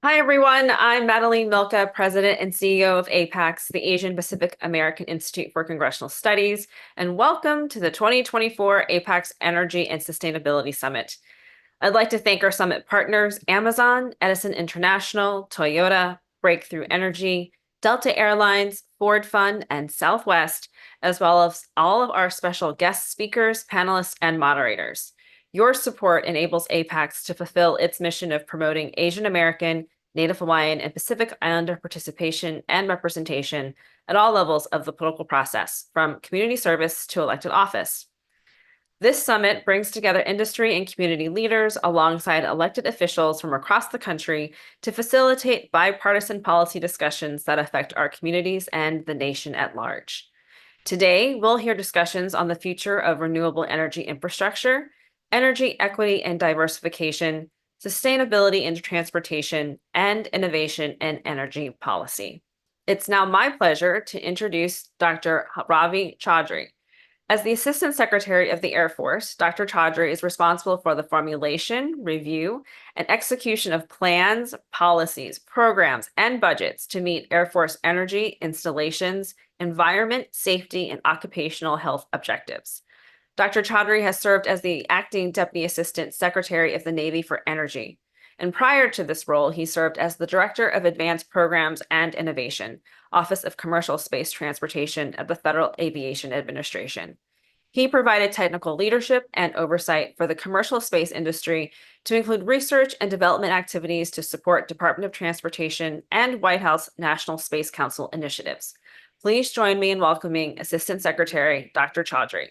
Hi, everyone. I'm Madeline Milka, President and CEO of APAICS, the Asian Pacific American Institute for Congressional Studies, and welcome to the 2024 APAICS Energy and Sustainability Summit. I'd like to thank our summit partners, Amazon, Edison International, Toyota, Breakthrough Energy, Delta Airlines, Ford Fund, and Southwest, as well as all of our special guest speakers, panelists, and moderators. Your support enables APAICS to fulfill its mission of promoting Asian American, Native Hawaiian, and Pacific Islander participation and representation at all levels of the political process, from community service to elected office. This summit brings together industry and community leaders alongside elected officials from across the country to facilitate bipartisan policy discussions that affect our communities and the nation at large. Today, we'll hear discussions on the future of renewable energy infrastructure, energy equity and diversification, sustainability in transportation, and innovation in energy policy. It's now my pleasure to introduce Dr. Ravi Chaudhary. As the Assistant Secretary of the Air Force, Dr. Chaudhary is responsible for the formulation, review, and execution of plans, policies, programs, and budgets to meet Air Force energy, installations, environment, safety, and occupational health objectives. Dr. Chaudhary has served as the Acting Deputy Assistant Secretary of the Navy for Energy. And prior to this role, he served as the Director of Advanced Programs and Innovation, Office of Commercial Space Transportation at the Federal Aviation Administration. He provided technical leadership and oversight for the commercial space industry to include research and development activities to support Department of Transportation and White House National Space Council initiatives. Please join me in welcoming Assistant Secretary Dr. Chaudhary.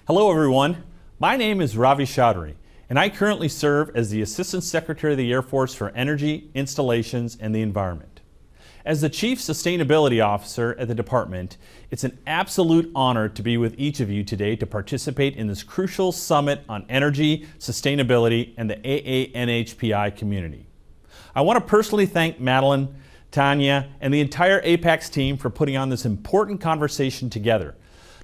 Hello, everyone. My name is Ravi Chaudhary, and I currently serve as the Assistant Secretary of the Air Force for Energy, Installations, and the Environment. As the Chief Sustainability Officer at the Department, it's an absolute honor to be with each of you today to participate in this crucial summit on energy, sustainability, and the AANHPI community. I want to personally thank Madeline, Tanya, and the entire APAICS team for putting on this important conversation together,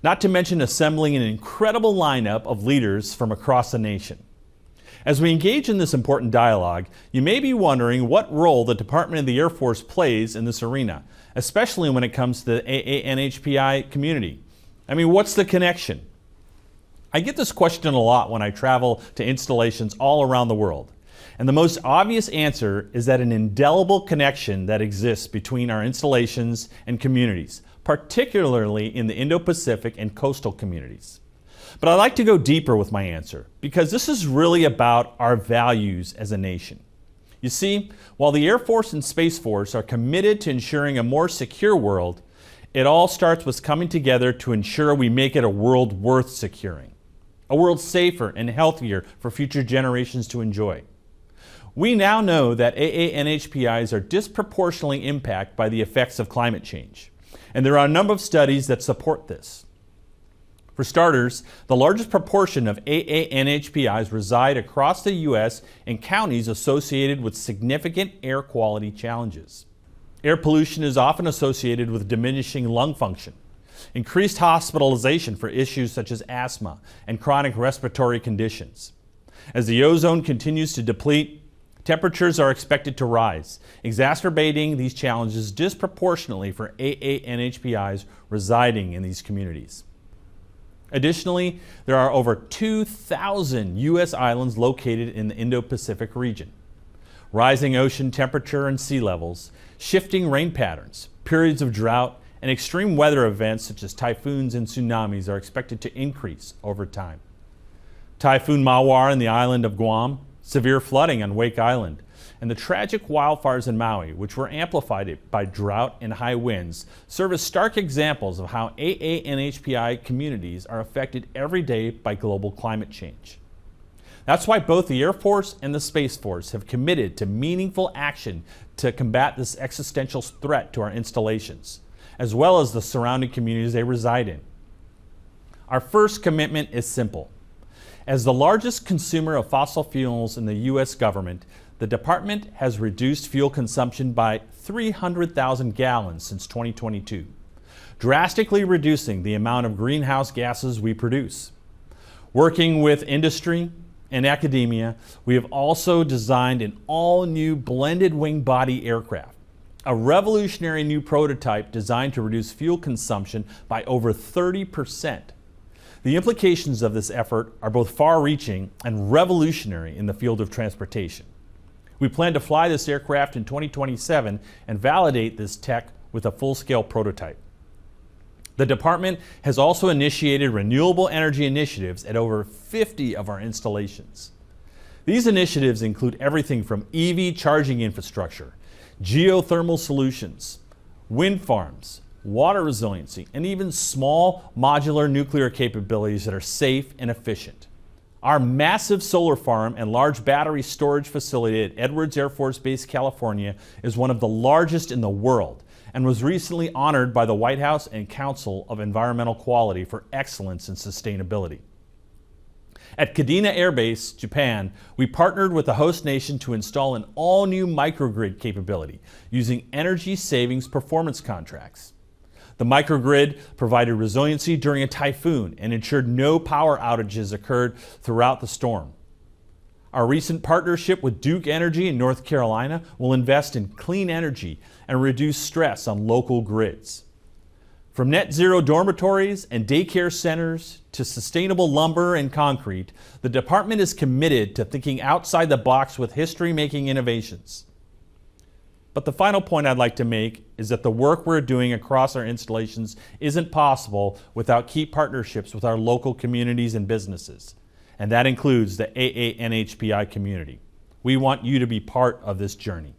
not to mention assembling an incredible lineup of leaders from across the nation. As we engage in this important dialogue, you may be wondering what role the Department of the Air Force plays in this arena, especially when it comes to the AANHPI community. I mean, what's the connection? I get this question a lot when I travel to installations all around the world. And the most obvious answer is that an indelible connection that exists between our installations and communities, particularly in the Indo-Pacific and coastal communities. But I'd like to go deeper with my answer, because this is really about our values as a nation. You see, while the Air Force and Space Force are committed to ensuring a more secure world, it all starts with coming together to ensure we make it a world worth securing, a world safer and healthier for future generations to enjoy. We now know that AANHPIs are disproportionately impacted by the effects of climate change. And there are a number of studies that support this. For starters, the largest proportion of AANHPIs reside across the U.S. in counties associated with significant air quality challenges. Air pollution is often associated with diminishing lung function, increased hospitalization for issues such as asthma and chronic respiratory conditions. As the ozone continues to deplete, temperatures are expected to rise, exacerbating these challenges disproportionately for AANHPIs residing in these communities. Additionally, there are over 2,000 U.S. islands located in the Indo-Pacific region. Rising ocean temperature and sea levels, shifting rain patterns, periods of drought, and extreme weather events such as typhoons and tsunamis are expected to increase over time. Typhoon Mawar in the island of Guam, severe flooding on Wake Island, and the tragic wildfires in Maui, which were amplified by drought and high winds, serve as stark examples of how AANHPI communities are affected every day by global climate change. That's why both the Air Force and the Space Force have committed to meaningful action to combat this existential threat to our installations, as well as the surrounding communities they reside in. Our first commitment is simple. As the largest consumer of fossil fuels in the U.S. government, the department has reduced fuel consumption by 300,000 gallons since 2022, drastically reducing the amount of greenhouse gases we produce. Working with industry, and academia, we have also designed an all-new blended wing body aircraft, a revolutionary new prototype designed to reduce fuel consumption by over 30%. The implications of this effort are both far-reaching and revolutionary in the field of transportation. We plan to fly this aircraft in 2027 and validate this tech with a full-scale prototype. The department has also initiated renewable energy initiatives at over 50 of our installations. These initiatives include everything from EV charging infrastructure, geothermal solutions, wind farms, water resiliency, and even small modular nuclear capabilities that are safe and efficient. Our massive solar farm and large battery storage facility at Edwards Air Force Base, California, is one of the largest in the world and was recently honored by the White House and Council of Environmental Quality for excellence in sustainability. At Kadena Air Base, Japan, we partnered with the host nation to install an all-new microgrid capability using energy savings performance contracts. The microgrid provided resiliency during a typhoon and ensured no power outages occurred throughout the storm. Our recent partnership with Duke Energy in North Carolina will invest in clean energy and reduce stress on local grids. From net zero dormitories and daycare centers to sustainable lumber and concrete, the department is committed to thinking outside the box with history-making innovations. But the final point I'd like to make is that the work we're doing across our installations isn't possible without key partnerships with our local communities and businesses. And that includes the AANHPI community. We want you to be part of this journey.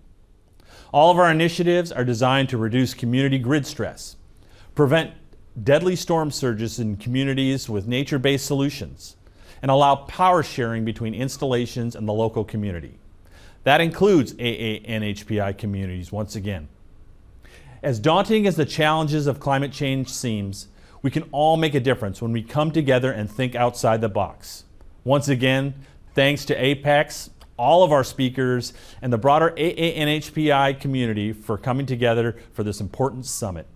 All of our initiatives are designed to reduce community grid stress, prevent deadly storm surges in communities with nature-based solutions, and allow power sharing between installations and the local community. That includes AANHPI communities once again. As daunting as the challenges of climate change seems, we can all make a difference when we come together and think outside the box. Once again, thanks to APAICS, all of our speakers, and the broader AANHPI community for coming together for this important summit.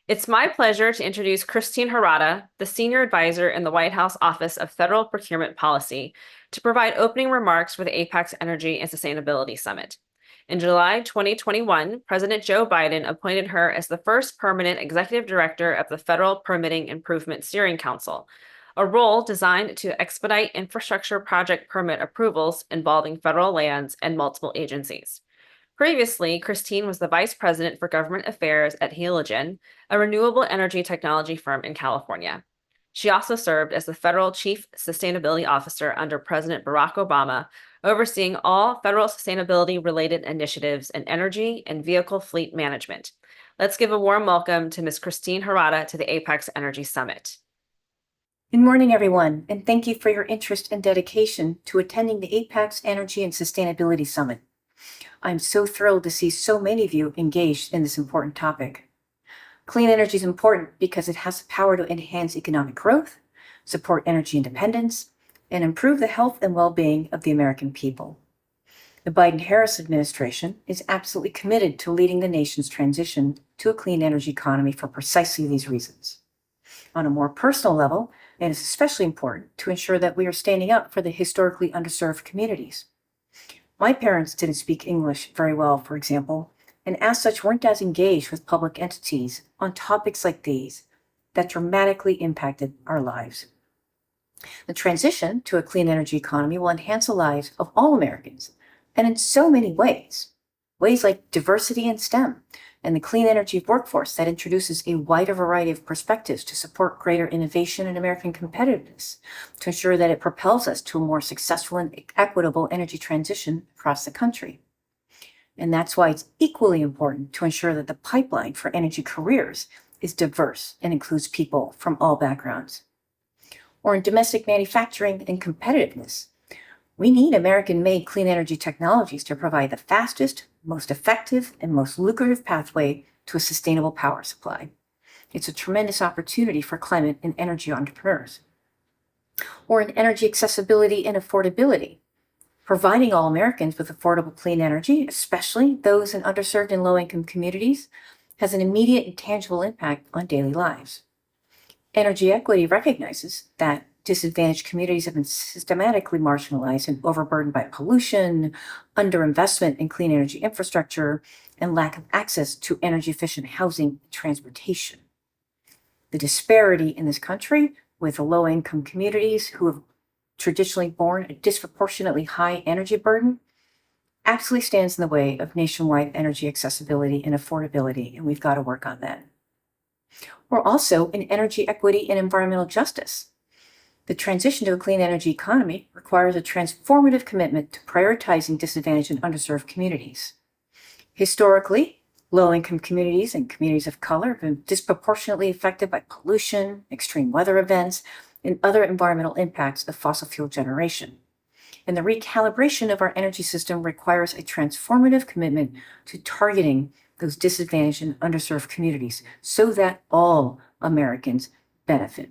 It's my pleasure to introduce Christine Harada, the Senior Advisor in the White House Office of Federal Procurement Policy, to provide opening remarks for the APAICS Energy and Sustainability Summit. In July 2021, President Joe Biden appointed her as the first permanent executive director of the Federal Permitting Improvement Steering Council, a role designed to expedite infrastructure project permit approvals involving federal lands and multiple agencies. Previously, Christine was the Vice President for Government Affairs at Heliogen, a renewable energy technology firm in California. She also served as the Federal Chief Sustainability Officer under President Barack Obama, overseeing all federal sustainability-related initiatives in energy and vehicle fleet management. Let's give a warm welcome to Ms. Christine Harada to the APAICS Energy Summit. Good morning, everyone, and thank you for your interest and dedication to attending the APAICS Energy and Sustainability Summit. I'm so thrilled to see so many of you engaged in this important topic. Clean energy is important because it has the power to enhance economic growth, support energy independence, and improve the health and well-being of the American people. The Biden-Harris administration is absolutely committed to leading the nation's transition to a clean energy economy for precisely these reasons. On a more personal level, it is especially important to ensure that we are standing up for the historically underserved communities. My parents didn't speak English very well, for example, and as such weren't as engaged with public entities on topics like these that dramatically impacted our lives. The transition to a clean energy economy will enhance the lives of all Americans, and in so many ways. Ways like diversity in STEM and the clean energy workforce that introduces a wider variety of perspectives to support greater innovation and American competitiveness, to ensure that it propels us to a more successful and equitable energy transition across the country. And that's why it's equally important to ensure that the pipeline for energy careers is diverse and includes people from all backgrounds. Or in domestic manufacturing and competitiveness, we need American-made clean energy technologies to provide the fastest, most effective, and most lucrative pathway to a sustainable power supply. It's a tremendous opportunity for climate and energy entrepreneurs. Or in energy accessibility and affordability, providing all Americans with affordable clean energy, especially those in underserved and low-income communities, has an immediate and tangible impact on daily lives. Energy equity recognizes that disadvantaged communities have been systematically marginalized and overburdened by pollution, underinvestment in clean energy infrastructure, and lack of access to energy-efficient housing and transportation. The disparity in this country with low-income communities who have traditionally borne a disproportionately high energy burden absolutely stands in the way of nationwide energy accessibility and affordability, and we've got to work on that. We're also in energy equity and environmental justice. The transition to a clean energy economy requires a transformative commitment to prioritizing disadvantaged and underserved communities. Historically, low-income communities and communities of color have been disproportionately affected by pollution, extreme weather events, and other environmental impacts of fossil fuel generation. And the recalibration of our energy system requires a transformative commitment to targeting those disadvantaged and underserved communities so that all Americans benefit.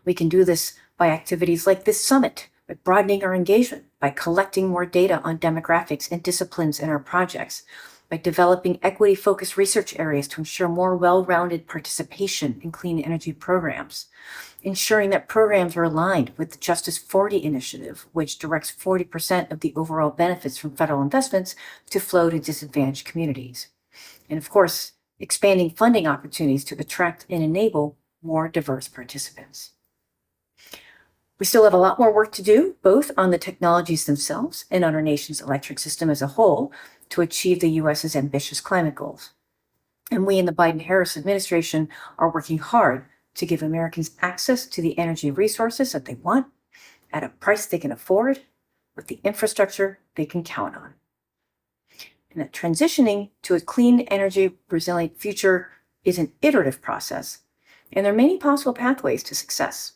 We can do this by activities like this summit, by broadening our engagement, by collecting more data on demographics and disciplines in our projects, by developing equity-focused research areas to ensure more well-rounded participation in clean energy programs, ensuring that programs are aligned with the Justice 40 initiative, which directs 40% of the overall benefits from federal investments to flow to disadvantaged communities. And of course, expanding funding opportunities to attract and enable more diverse participants. We still have a lot more work to do, both on the technologies themselves and on our nation's electric system as a whole, to achieve the U.S.'s ambitious climate goals. And we in the Biden-Harris administration are working hard to give Americans access to the energy resources that they want at a price they can afford with the infrastructure they can count on. And that transitioning to a clean energy resilient future is an iterative process, and there are many possible pathways to success.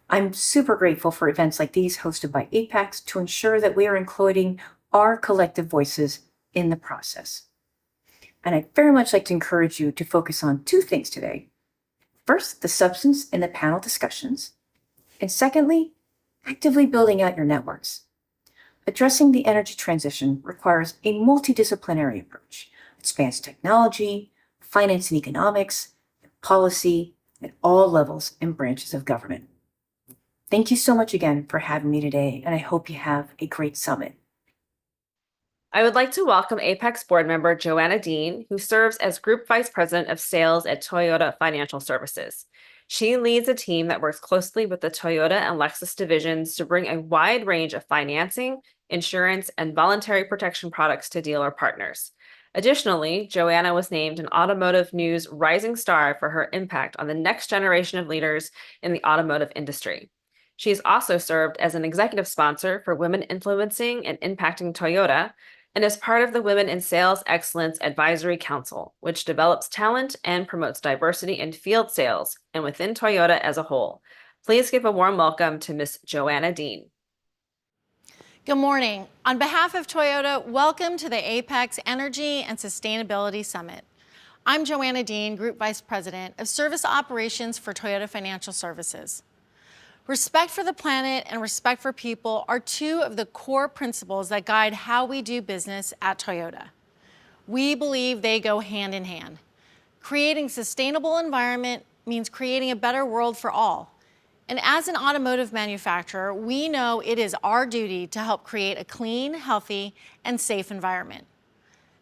I'm super grateful for events like these hosted by APAICS to ensure that we are including our collective voices in the process. And I'd very much like to encourage you to focus on two things today. First, the substance in the panel discussions. And secondly, actively building out your networks. Addressing the energy transition requires a multidisciplinary approach. It spans technology, finance and economics, and policy at all levels and branches of government. Thank you so much again for having me today, and I hope you have a great summit. I would like to welcome APAICS board member Joanna Dean, who serves as Group Vice President of Sales at Toyota Financial Services. She leads a team that works closely with the Toyota and Lexus divisions to bring a wide range of financing, insurance, and voluntary protection products to dealer partners. Additionally, Joanna was named an Automotive News Rising Star for her impact on the next generation of leaders in the automotive industry. She has also served as an executive sponsor for Women Influencing and Impacting Toyota, and is part of the Women in Sales Excellence Advisory Council, which develops talent and promotes diversity in field sales and within Toyota as a whole. Please give a warm welcome to Ms. Joanna Dean. Good morning. On behalf of Toyota, welcome to the APAICS Energy and Sustainability Summit. I'm Joanna Dean, Group Vice President of Service Operations for Toyota Financial Services. Respect for the planet and respect for people are two of the core principles that guide how we do business at Toyota. We believe they go hand in hand. Creating a sustainable environment means creating a better world for all. And as an automotive manufacturer, we know it is our duty to help create a clean, healthy, and safe environment.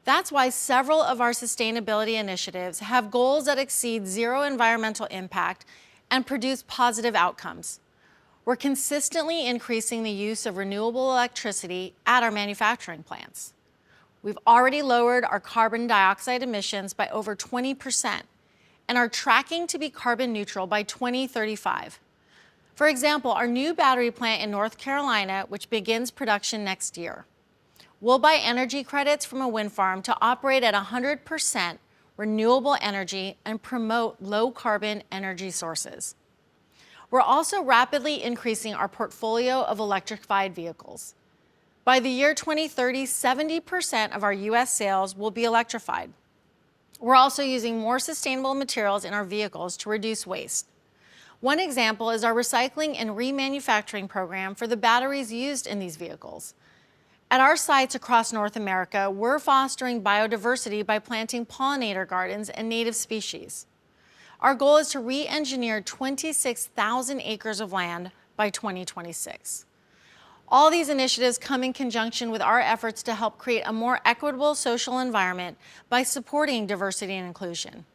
That's why several of our sustainability initiatives have goals that exceed zero environmental impact and produce positive outcomes. We're consistently increasing the use of renewable electricity at our manufacturing plants. We've already lowered our carbon dioxide emissions by over 20% and are tracking to be carbon neutral by 2035. For example, our new battery plant in North Carolina, which begins production next year, will buy energy credits from a wind farm to operate at 100% renewable energy and promote low carbon energy sources. We're also rapidly increasing our portfolio of electrified vehicles. By the year 2030, 70% of our US sales will be electrified. We're also using more sustainable materials in our vehicles to reduce waste. One example is our recycling and remanufacturing program for the batteries used in these vehicles. At our sites across North America, we're fostering biodiversity by planting pollinator gardens and native species. Our goal is to re-engineer 26,000 acres of land by 2026. All these initiatives come in conjunction with our efforts to help create a more equitable social environment by supporting diversity and inclusion.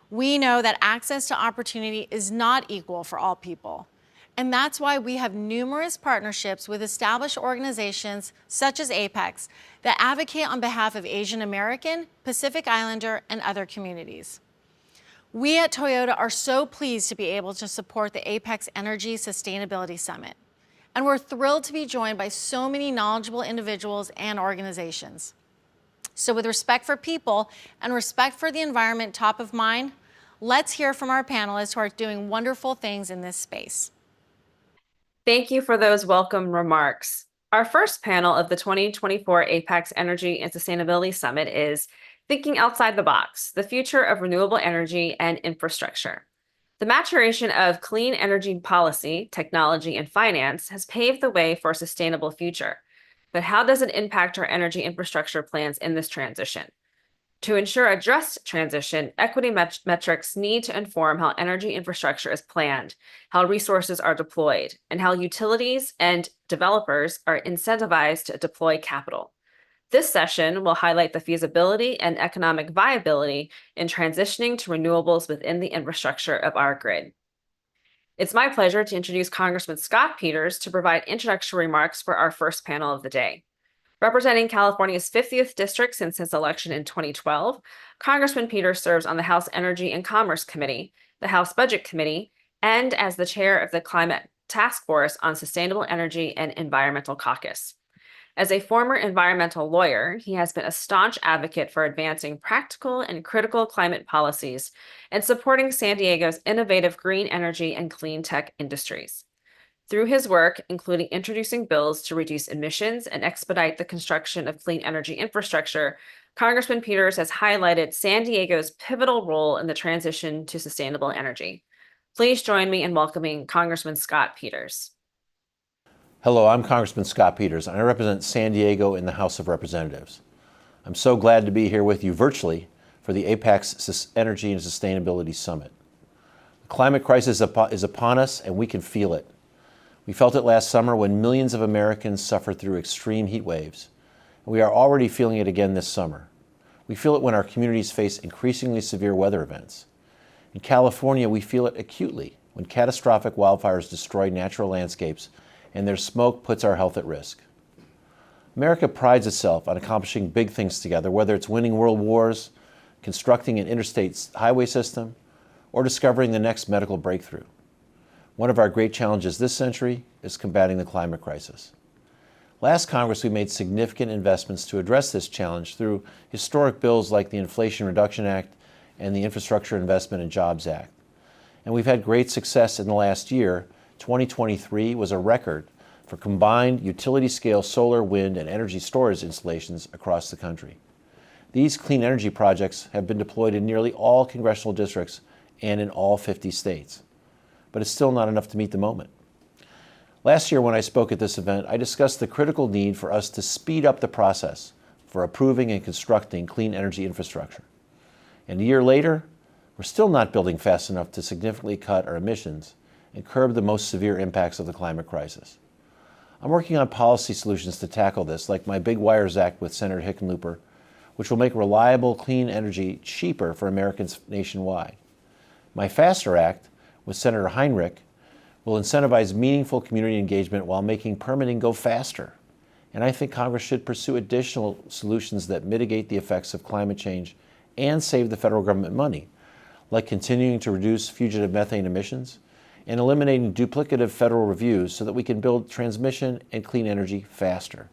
We know that access to opportunity is not equal for all people. And that's why we have numerous partnerships with established organizations such as APAICS that advocate on behalf of Asian American, Pacific Islander, and other communities. We at Toyota are so pleased to be able to support the APAICS Energy Sustainability Summit. And we're thrilled to be joined by so many knowledgeable individuals and organizations. So with respect for people and respect for the environment top of mind, let's hear from our panelists who are doing wonderful things in this space. Thank you for those welcome remarks. Our first panel of the 2024 APAICS Energy and Sustainability Summit is Thinking Outside the Box, the Future of Renewable Energy and Infrastructure. The maturation of clean energy policy, technology, and finance has paved the way for a sustainable future. But how does it impact our energy infrastructure plans in this transition? To ensure a just transition, equity metrics need to inform how energy infrastructure is planned, how resources are deployed, and how utilities and developers are incentivized to deploy capital. This session will highlight the feasibility and economic viability in transitioning to renewables within the infrastructure of our grid. It's my pleasure to introduce Congressman Scott Peters to provide introductory remarks for our first panel of the day. Representing California's 50th district since his election in 2012, Congressman Peters serves on the House Energy and Commerce Committee, the House Budget Committee, and as the chair of the Climate Task Force on Sustainable Energy and Environmental Caucus. As a former environmental lawyer, he has been a staunch advocate for advancing practical and critical climate policies and supporting San Diego's innovative green energy and clean tech industries. Through his work, including introducing bills to reduce emissions and expedite the construction of clean energy infrastructure, Congressman Peters has highlighted San Diego's pivotal role in the transition to sustainable energy. Please join me in welcoming Congressman Scott Peters. Hello, I'm Congressman Scott Peters, and I represent San Diego in the House of Representatives. I'm so glad to be here with you virtually for the APAICS Energy and Sustainability Summit. The climate crisis is upon us, and we can feel it. We felt it last summer when millions of Americans suffered through extreme heat waves, and we are already feeling it again this summer. We feel it when our communities face increasingly severe weather events. In California, we feel it acutely when catastrophic wildfires destroy natural landscapes and their smoke puts our health at risk. America prides itself on accomplishing big things together, whether it's winning world wars, constructing an interstate highway system, or discovering the next medical breakthrough. One of our great challenges this century is combating the climate crisis. Last Congress, we made significant investments to address this challenge through historic bills like the Inflation Reduction Act and the Infrastructure Investment and Jobs Act. And we've had great success in the last year. 2023 was a record for combined utility-scale solar, wind, and energy storage installations across the country. These clean energy projects have been deployed in nearly all congressional districts and in all 50 states. But it's still not enough to meet the moment. Last year when I spoke at this event, I discussed the critical need for us to speed up the process for approving and constructing clean energy infrastructure. And a year later, we're still not building fast enough to significantly cut our emissions and curb the most severe impacts of the climate crisis. I'm working on policy solutions to tackle this, like my Big Wires Act with Senator Hickenlooper, which will make reliable, clean energy cheaper for Americans nationwide. My Faster Act with Senator Heinrich will incentivize meaningful community engagement while making permitting go faster. And I think Congress should pursue additional solutions that mitigate the effects of climate change and save the federal government money, like continuing to reduce fugitive methane emissions and eliminating duplicative federal reviews so that we can build transmission and clean energy faster.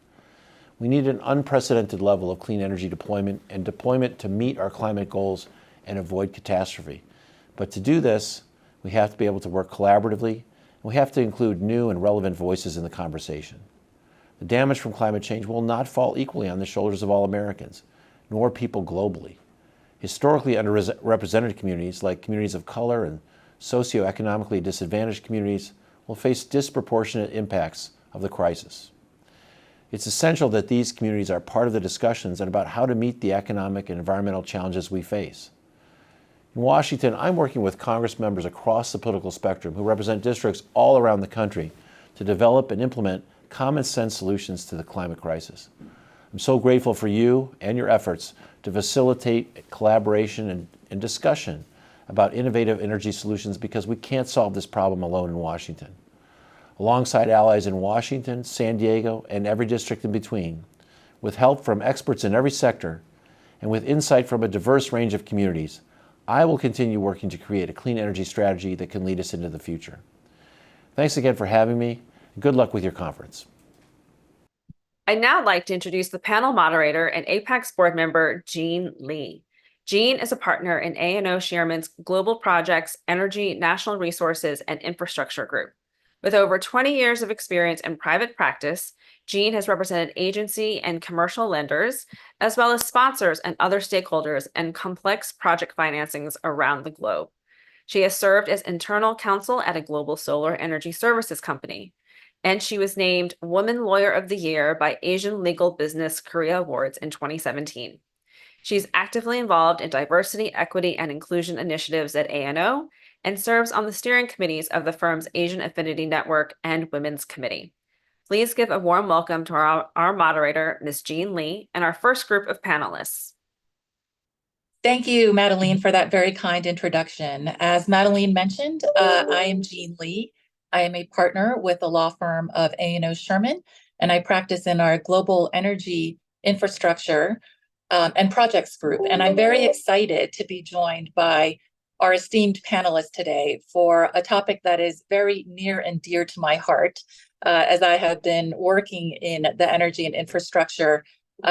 We need an unprecedented level of clean energy deployment and deployment to meet our climate goals and avoid catastrophe. But to do this, we have to be able to work collaboratively, and we have to include new and relevant voices in the conversation. The damage from climate change will not fall equally on the shoulders of all Americans, nor people globally. Historically underrepresented communities, like communities of color and socioeconomically disadvantaged communities, will face disproportionate impacts of the crisis. It's essential that these communities are part of the discussions and about how to meet the economic and environmental challenges we face. In Washington, I'm working with Congress members across the political spectrum who represent districts all around the country to develop and implement common sense solutions to the climate crisis. I'm so grateful for you and your efforts to facilitate collaboration and discussion about innovative energy solutions because we can't solve this problem alone in Washington. Alongside allies in Washington, San Diego, and every district in between, with help from experts in every sector, and with insight from a diverse range of communities, I will continue working to create a clean energy strategy that can lead us into the future. Thanks again for having me, and good luck with your conference. I'd now like to introduce the panel moderator and APAICS board member, Jean Lee. Jean is a partner in A&O Shearman's Global Projects, Energy, National Resources, and Infrastructure Group. With over 20 years of experience in private practice, Jean has represented agency and commercial lenders, as well as sponsors and other stakeholders in complex project financings around the globe. She has served as internal counsel at a global solar energy services company, and she was named Woman Lawyer of the Year by Asian Legal Business Korea Awards in 2017. She's actively involved in diversity, equity, and inclusion initiatives at A&O and serves on the steering committees of the firm's Asian Affinity Network and Women's Committee. Please give a warm welcome to our moderator, Ms. Jean Lee, and our first group of panelists. Thank you, Madeline, for that very kind introduction. As Madeline mentioned, I am Jean Lee. I am a partner with the law firm of A&O Sherman, and I practice in our global energy infrastructure and projects group. And I'm very excited to be joined by our esteemed panelists today for a topic that is very near and dear to my heart, as I have been working in the energy and infrastructure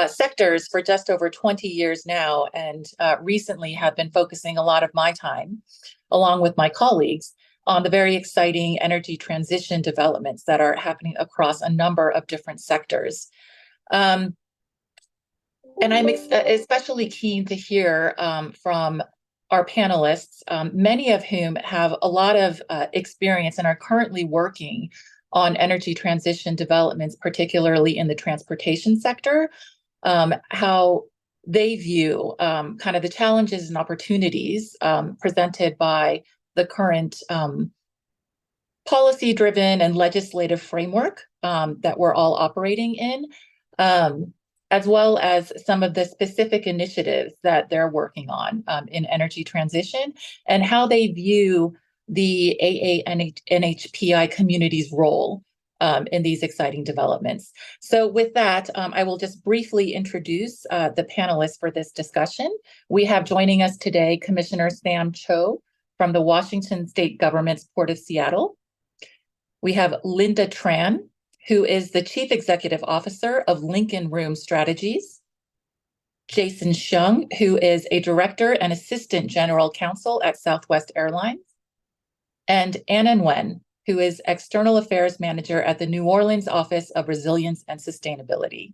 sectors for just over 20 years now, and recently have been focusing a lot of my time, along with my colleagues, on the very exciting energy transition developments that are happening across a number of different sectors. And I'm especially keen to hear from our panelists, many of whom have a lot of experience and are currently working on energy transition developments, particularly in the transportation sector, how they view kind of the challenges and opportunities presented by the current policy-driven and legislative framework that we're all operating in, as well as some of the specific initiatives that they're working on in energy transition, and how they view the AANHPI community's role in these exciting developments. So with that, I will just briefly introduce the panelists for this discussion. We have joining us today Commissioner Sam Cho from the Washington State Government's Port of Seattle. We have Lynda Tran, who is the Chief Executive Officer of Lincoln Room Strategies. Jason Shyung, who is a Director and Assistant General Counsel at Southwest Airlines. And Anna Nguyen, who is External Affairs Manager at the New Orleans Office of Resilience and Sustainability.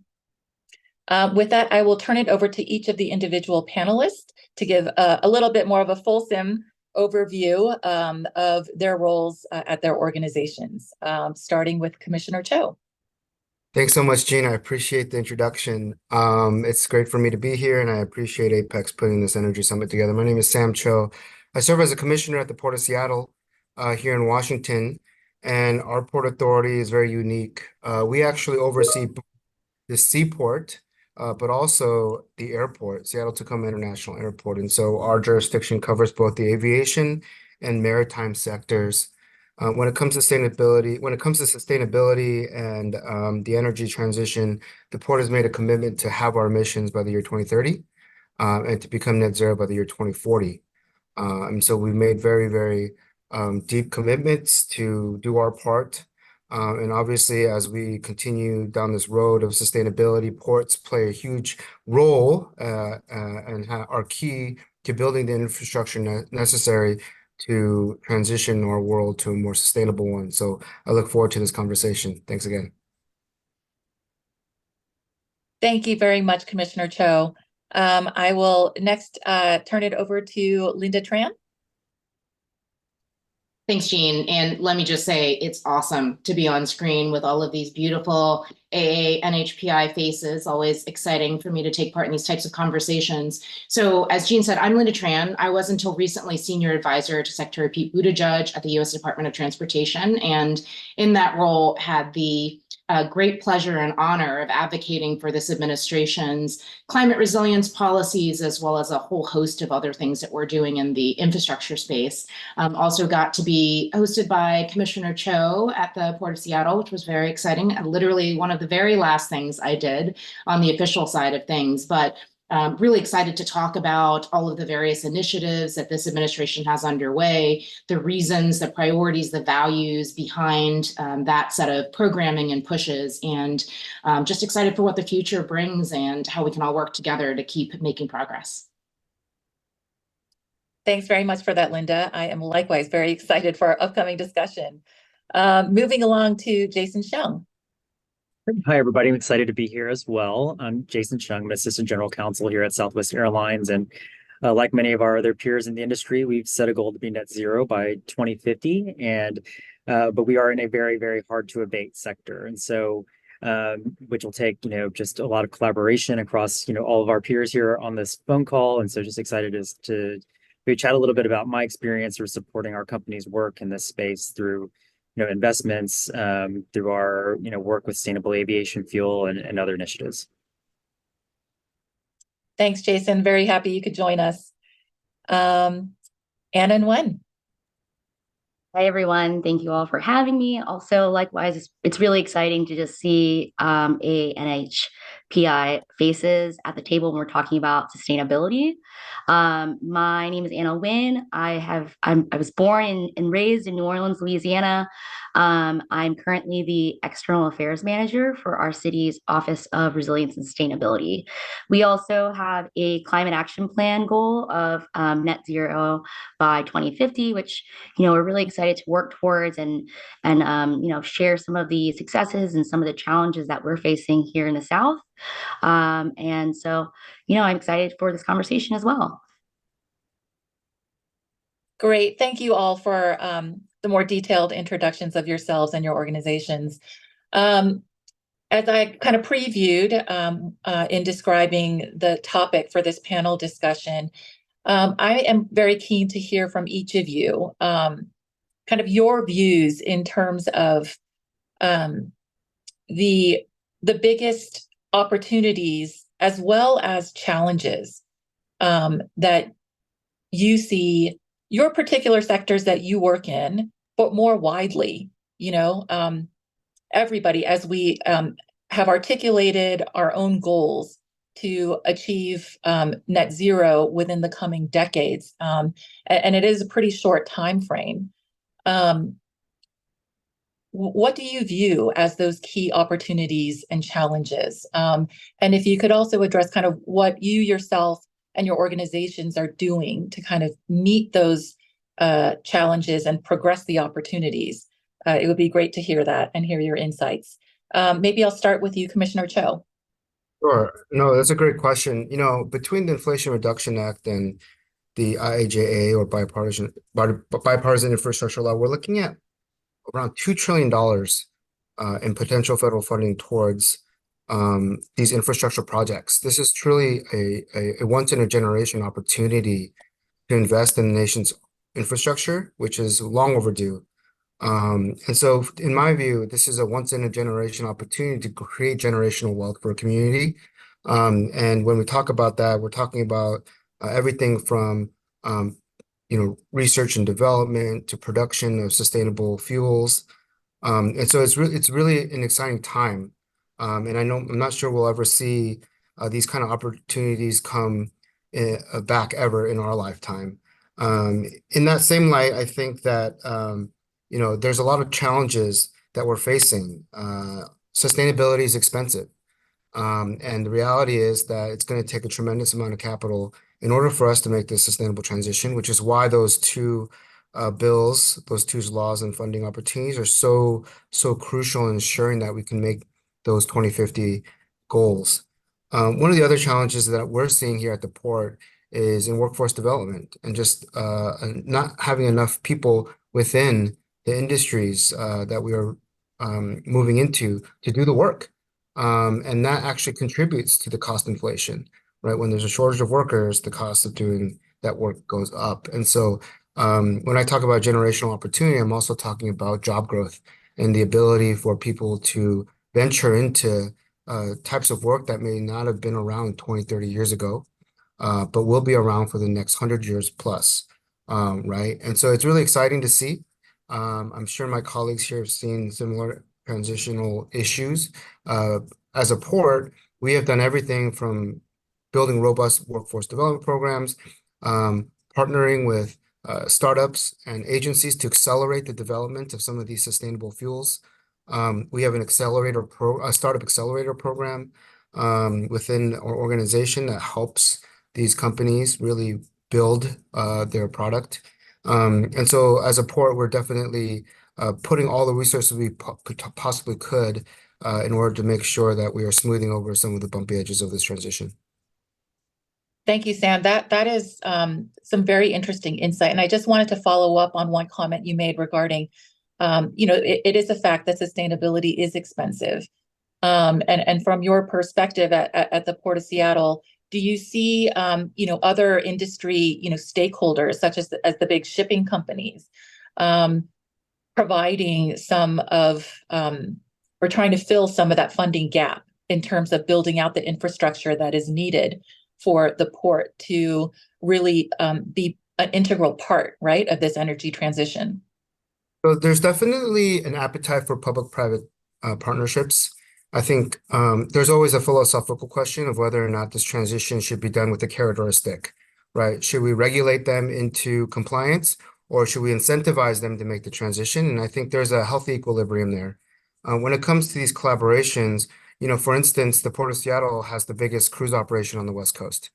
With that, I will turn it over to each of the individual panelists to give a little bit more of a fulsome overview of their roles at their organizations, starting with Commissioner Cho. Thanks so much, Jean. I appreciate the introduction. It's great for me to be here, and I appreciate APEX putting this Energy Summit together. My name is Sam Cho. I serve as a commissioner at the Port of Seattle here in Washington, and our port authority is very unique. We actually oversee the seaport, but also the airport, Seattle-Tacoma International Airport. And so our jurisdiction covers both the aviation and maritime sectors. When it comes to sustainability and the energy transition, the port has made a commitment to have our emissions by the year 2030 and to become net zero by the year 2040. And so we've made very, very deep commitments to do our part. And obviously, as we continue down this road of sustainability, ports play a huge role and are key to building the infrastructure necessary to transition our world to a more sustainable one. So I look forward to this conversation. Thanks again. Thank you very much, Commissioner Cho. I will next turn it over to Lynda Tran. Thanks, Jean. And let me just say, it's awesome to be on screen with all of these beautiful AA, NHPI faces. Always exciting for me to take part in these types of conversations. So as Jean said, I'm Lynda Tran. I was until recently Senior Advisor to Secretary Pete Buttigieg at the U.S. Department of Transportation. And in that role had the great pleasure and honor of advocating for this administration's climate resilience policies, as well as a whole host of other things that we're doing in the infrastructure space. Also got to be hosted by Commissioner Cho at the Port of Seattle, which was very exciting. Literally one of the very last things I did on the official side of things, but really excited to talk about all of the various initiatives that this administration has underway, the reasons, the priorities, the values behind that set of programming and pushes, and just excited for what the future brings and how we can all work together to keep making progress. Thanks very much for that, Lynda. I am likewise very excited for our upcoming discussion. Moving along to Jason Shyung. Hi, everybody. I'm excited to be here as well. I'm Jason Shyung, I'm Assistant General Counsel here at Southwest Airlines. And like many of our other peers in the industry, we've set a goal to be net zero by 2050. But we are in a very, very hard to abate sector. And so, which will take, just a lot of collaboration across, all of our peers here on this phone call. And so just excited to chat a little bit about my experience or supporting our company's work in this space through investments, through our work with sustainable aviation fuel and other initiatives. Thanks, Jason. Very happy you could join us. Anna and Nguyen. Hi, everyone. Thank you all for having me. Also, likewise, it's really exciting to just see a NHPI faces at the table when we're talking about sustainability. My name is Anna Nguyen. I was born and raised in New Orleans, Louisiana. I'm currently the External Affairs Manager for our city's Office of Resilience and Sustainability. We also have a climate action plan goal of net zero by 2050, which we're really excited to work towards and share some of the successes and some of the challenges that we're facing here in the South. And so I'm excited for this conversation as well. Great. Thank you all for the more detailed introductions of yourselves and your organizations. As I kind of previewed in describing the topic for this panel discussion, I am very keen to hear from each of you, kind of your views in terms of the biggest opportunities as well as challenges that you see your particular sectors that you work in, but more widely, everybody, as we have articulated our own goals to achieve net zero within the coming decades. And it is a pretty short time frame. What do you view as those key opportunities and challenges? And if you could also address kind of what you yourself and your organizations are doing to kind of meet those challenges and progress the opportunities, it would be great to hear that and hear your insights. Maybe I'll start with you, Commissioner Cho. Sure. No, that's a great question. Between the Inflation Reduction Act and the IIJA or bipartisan infrastructure law, we're looking at around $2 trillion in potential federal funding towards these infrastructure projects. This is truly a once-in-a-generation opportunity to invest in the nation's infrastructure, which is long overdue. And so, in my view, this is a once-in-a-generation opportunity to create generational wealth for a community. And when we talk about that, we're talking about everything from research and development to production of sustainable fuels. And so it's really an exciting time. And I'm not sure we'll ever see these kind of opportunities come back ever in our lifetime. In that same light, I think that there's a lot of challenges that we're facing. Sustainability is expensive. And the reality is that it's going to take a tremendous amount of capital in order for us to make this sustainable transition, which is why those two bills, those two laws and funding opportunities are so crucial in ensuring that we can make those 2050 goals. One of the other challenges that we're seeing here at the port is in workforce development and just not having enough people within the industries that we are moving into to do the work. And that actually contributes to the cost inflation, right? When there's a shortage of workers, the cost of doing that work goes up. And so when I talk about generational opportunity, I'm also talking about job growth and the ability for people to venture into types of work that may not have been around 20, 30 years ago, but will be around for the next 100 years plus, right? And so it's really exciting to see. I'm sure my colleagues here have seen similar transitional issues. As a port, we have done everything from building robust workforce development programs, partnering with startups and agencies to accelerate the development of some of these sustainable fuels. We have a startup accelerator program within our organization that helps these companies really build their product. And so as a port, we're definitely putting all the resources we possibly could in order to make sure that we are smoothing over some of the bumpy edges of this transition. Thank you, Sam. That is some very interesting insight. And I just wanted to follow up on one comment you made regarding, it is a fact that sustainability is expensive. And from your perspective at the Port of Seattle, do you see, other industry, stakeholders such as the big shipping companies providing some of, or trying to fill some of that funding gap in terms of building out the infrastructure that is needed for the port to really be an integral part, right, of this energy transition? So there's definitely an appetite for public-private partnerships. I think there's always a philosophical question of whether or not this transition should be done with a carrot or a stick, right? Should we regulate them into compliance, or should we incentivize them to make the transition? And I think there's a healthy equilibrium there. When it comes to these collaborations, for instance, the Port of Seattle has the biggest cruise operation on the West Coast.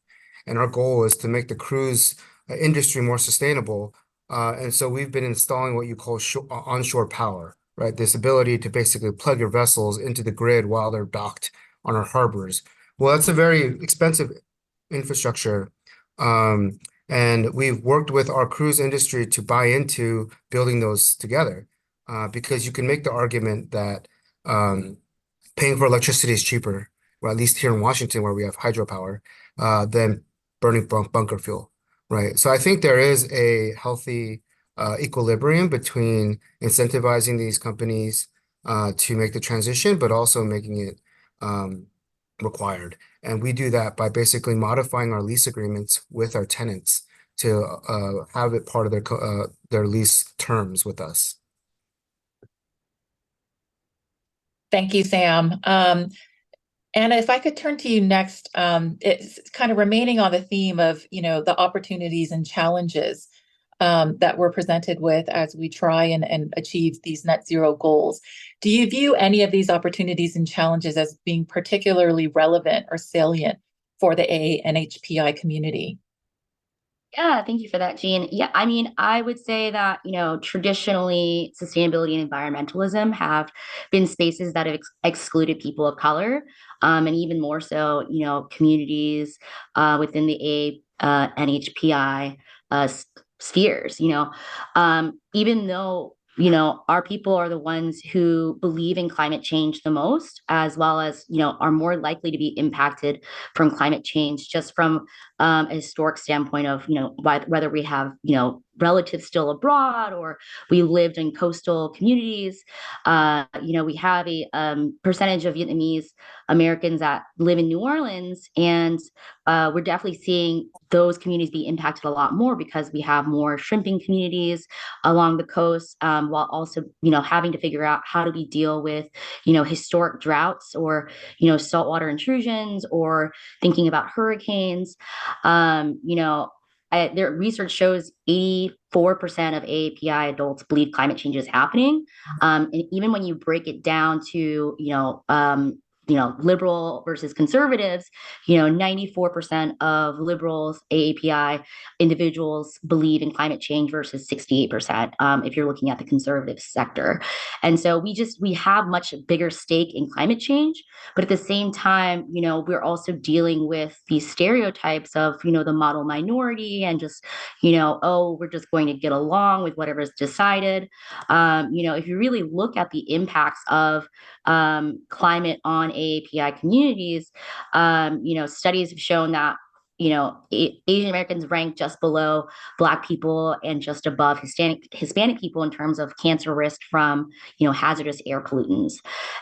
And our goal is to make the cruise industry more sustainable. And so we've been installing what you call onshore power, right? This ability to basically plug your vessels into the grid while they're docked on our harbors. Well, that's a very expensive infrastructure. And we've worked with our cruise industry to buy into building those together because you can make the argument that paying for electricity is cheaper, or at least here in Washington, where we have hydropower, than burning bunker fuel, right? So I think there is a healthy equilibrium between incentivizing these companies to make the transition, but also making it required. And we do that by basically modifying our lease agreements with our tenants to have it part of their lease terms with us. Thank you, Sam. Anna, if I could turn to you next, it's kind of remaining on the theme of, the opportunities and challenges that we're presented with as we try and achieve these net zero goals. Do you view any of these opportunities and challenges as being particularly relevant or salient for the ANHPI community? Yeah, thank you for that, Jean. Yeah, I mean, I would say that, traditionally sustainability and environmentalism have been spaces that have excluded people of color, and even more so, communities within the NHPI spheres, even though our people are the ones who believe in climate change the most, as well as, are more likely to be impacted from climate change, just from a historic standpoint of, whether we have, relatives still abroad or we lived in coastal communities. We have a percentage of Vietnamese Americans that live in New Orleans, and we're definitely seeing those communities be impacted a lot more because we have more shrimping communities along the coast, while also, having to figure out how do we deal with, historic droughts or, saltwater intrusions, or thinking about hurricanes. Their research shows 84% of AAPI adults believe climate change is happening. And even when you break it down to, liberal versus conservatives, 94% of liberals, AAPI individuals believe in climate change versus 68%, if you're looking at the conservative sector. And so we have much bigger stake in climate change, but at the same time, we're also dealing with these stereotypes of, the model minority and just, oh, we're just going to get along with whatever's decided. If you really look at the impacts of climate on AAPI communities, studies have shown that Asian Americans rank just below Black people and just above Hispanic people in terms of cancer risk from hazardous air pollutants.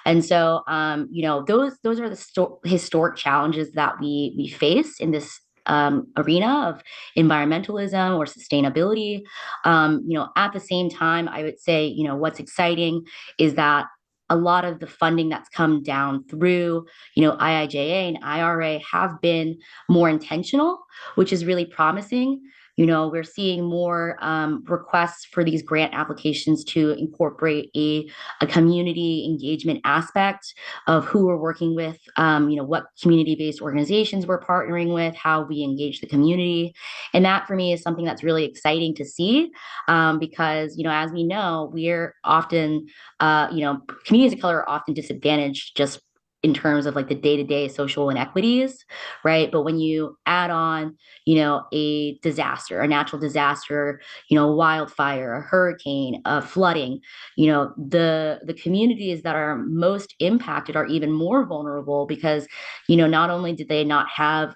And so those are the historic challenges that we face in this arena of environmentalism or sustainability. At the same time, I would say what's exciting is that a lot of the funding that's come down through, IIJA and IRA have been more intentional, which is really promising. We're seeing more requests for these grant applications to incorporate a community engagement aspect of who we're working with, what community-based organizations we're partnering with, how we engage the community. And that for me is something that's really exciting to see because, as we know, we're often, communities of color are often disadvantaged just in terms of like the day-to-day social inequities, right? But when you add on, a disaster, a natural disaster, wildfire, a hurricane, flooding, the communities that are most impacted are even more vulnerable because, not only did they not have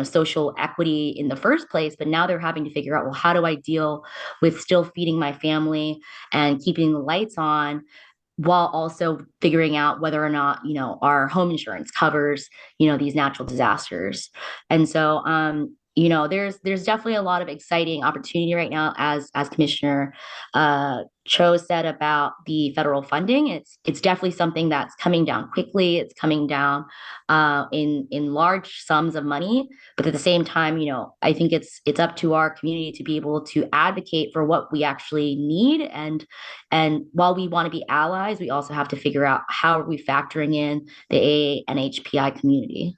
social equity in the first place, but now they're having to figure out, well, how do I deal with still feeding my family and keeping the lights on while also figuring out whether or not, our home insurance covers, these natural disasters. And so, there's definitely a lot of exciting opportunity right now, as Commissioner Cho said about the federal funding. It's definitely something that's coming down quickly. It's coming down in large sums of money, but at the same time, I think it's up to our community to be able to advocate for what we actually need. And while we want to be allies, we also have to figure out how are we factoring in the ANHPI community.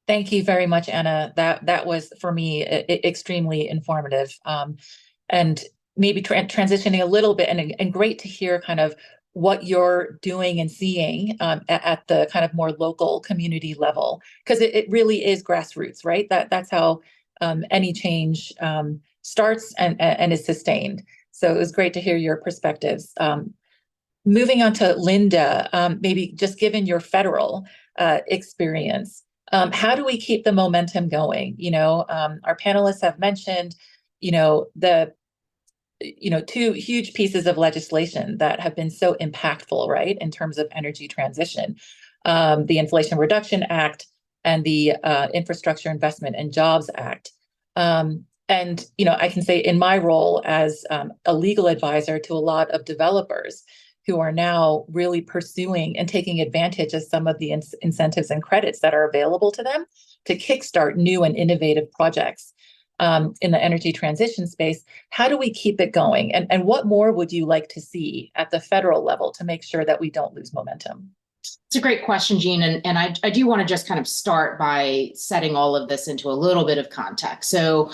Thank you very much, Anna. That was, for me, extremely informative. And maybe transitioning a little bit, and great to hear kind of what you're doing and seeing at the kind of more local community level, because it really is grassroots, right? That's how any change starts and is sustained. So it was great to hear your perspectives. Moving on to Lynda, maybe just given your federal experience, how do we keep the momentum going? Our panelists have mentioned, the two huge pieces of legislation that have been so impactful, right, in terms of energy transition, the Inflation Reduction Act and the Infrastructure Investment and Jobs Act. And, I can say in my role as a legal advisor to a lot of developers who are now really pursuing and taking advantage of some of the incentives and credits that are available to them to kickstart new and innovative projects in the energy transition space. How do we keep it going? And what more would you like to see at the federal level to make sure that we don't lose momentum? It's a great question, Jean. And I do want to just kind of start by setting all of this into a little bit of context. So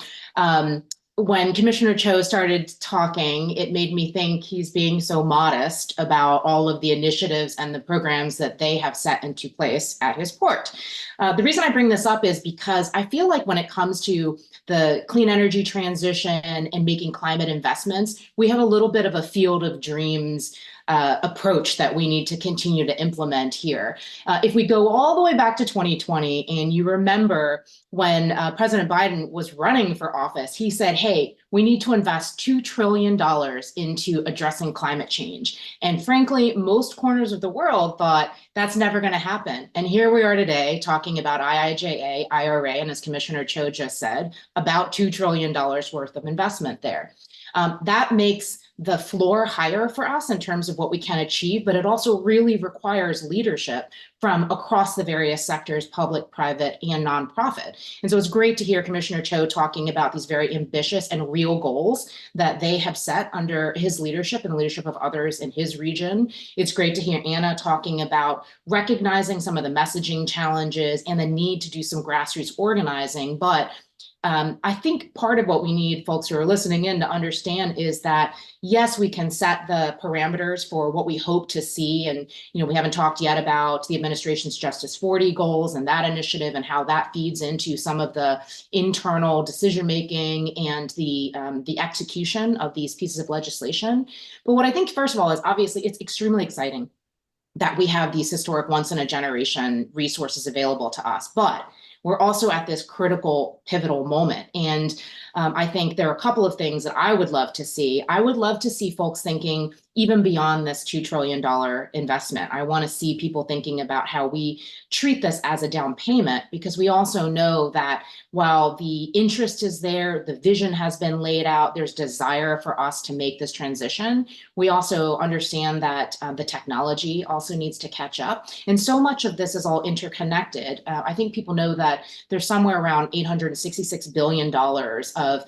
when Commissioner Cho started talking, it made me think he's being so modest about all of the initiatives and the programs that they have set into place at his port. The reason I bring this up is because I feel like when it comes to the clean energy transition and making climate investments, we have a little bit of a field of dreams approach that we need to continue to implement here. If we go all the way back to 2020, and you remember when President Biden was running for office, he said, hey, we need to invest $2 trillion into addressing climate change. And frankly, most corners of the world thought that's never going to happen. And here we are today talking about IIJA, IRA, and as Commissioner Cho just said, about $2 trillion worth of investment there. That makes the floor higher for us in terms of what we can achieve, but it also really requires leadership from across the various sectors, public, private, and nonprofit. And so it's great to hear Commissioner Cho talking about these very ambitious and real goals that they have set under his leadership and the leadership of others in his region. It's great to hear Anna talking about recognizing some of the messaging challenges and the need to do some grassroots organizing. But I think part of what we need folks who are listening in to understand is that, yes, we can set the parameters for what we hope to see. And, we haven't talked yet about the administration's Justice 40 goals and that initiative and how that feeds into some of the internal decision-making and the execution of these pieces of legislation. But what I think, first of all, is obviously it's extremely exciting that we have these historic once-in-a-generation resources available to us. But we're also at this critical, pivotal moment. And I think there are a couple of things that I would love to see. I would love to see folks thinking even beyond this $2 trillion investment. I want to see people thinking about how we treat this as a down payment, because we also know that while the interest is there, the vision has been laid out, there's desire for us to make this transition. We also understand that the technology also needs to catch up. And so much of this is all interconnected. I think people know that there's somewhere around $866 billion of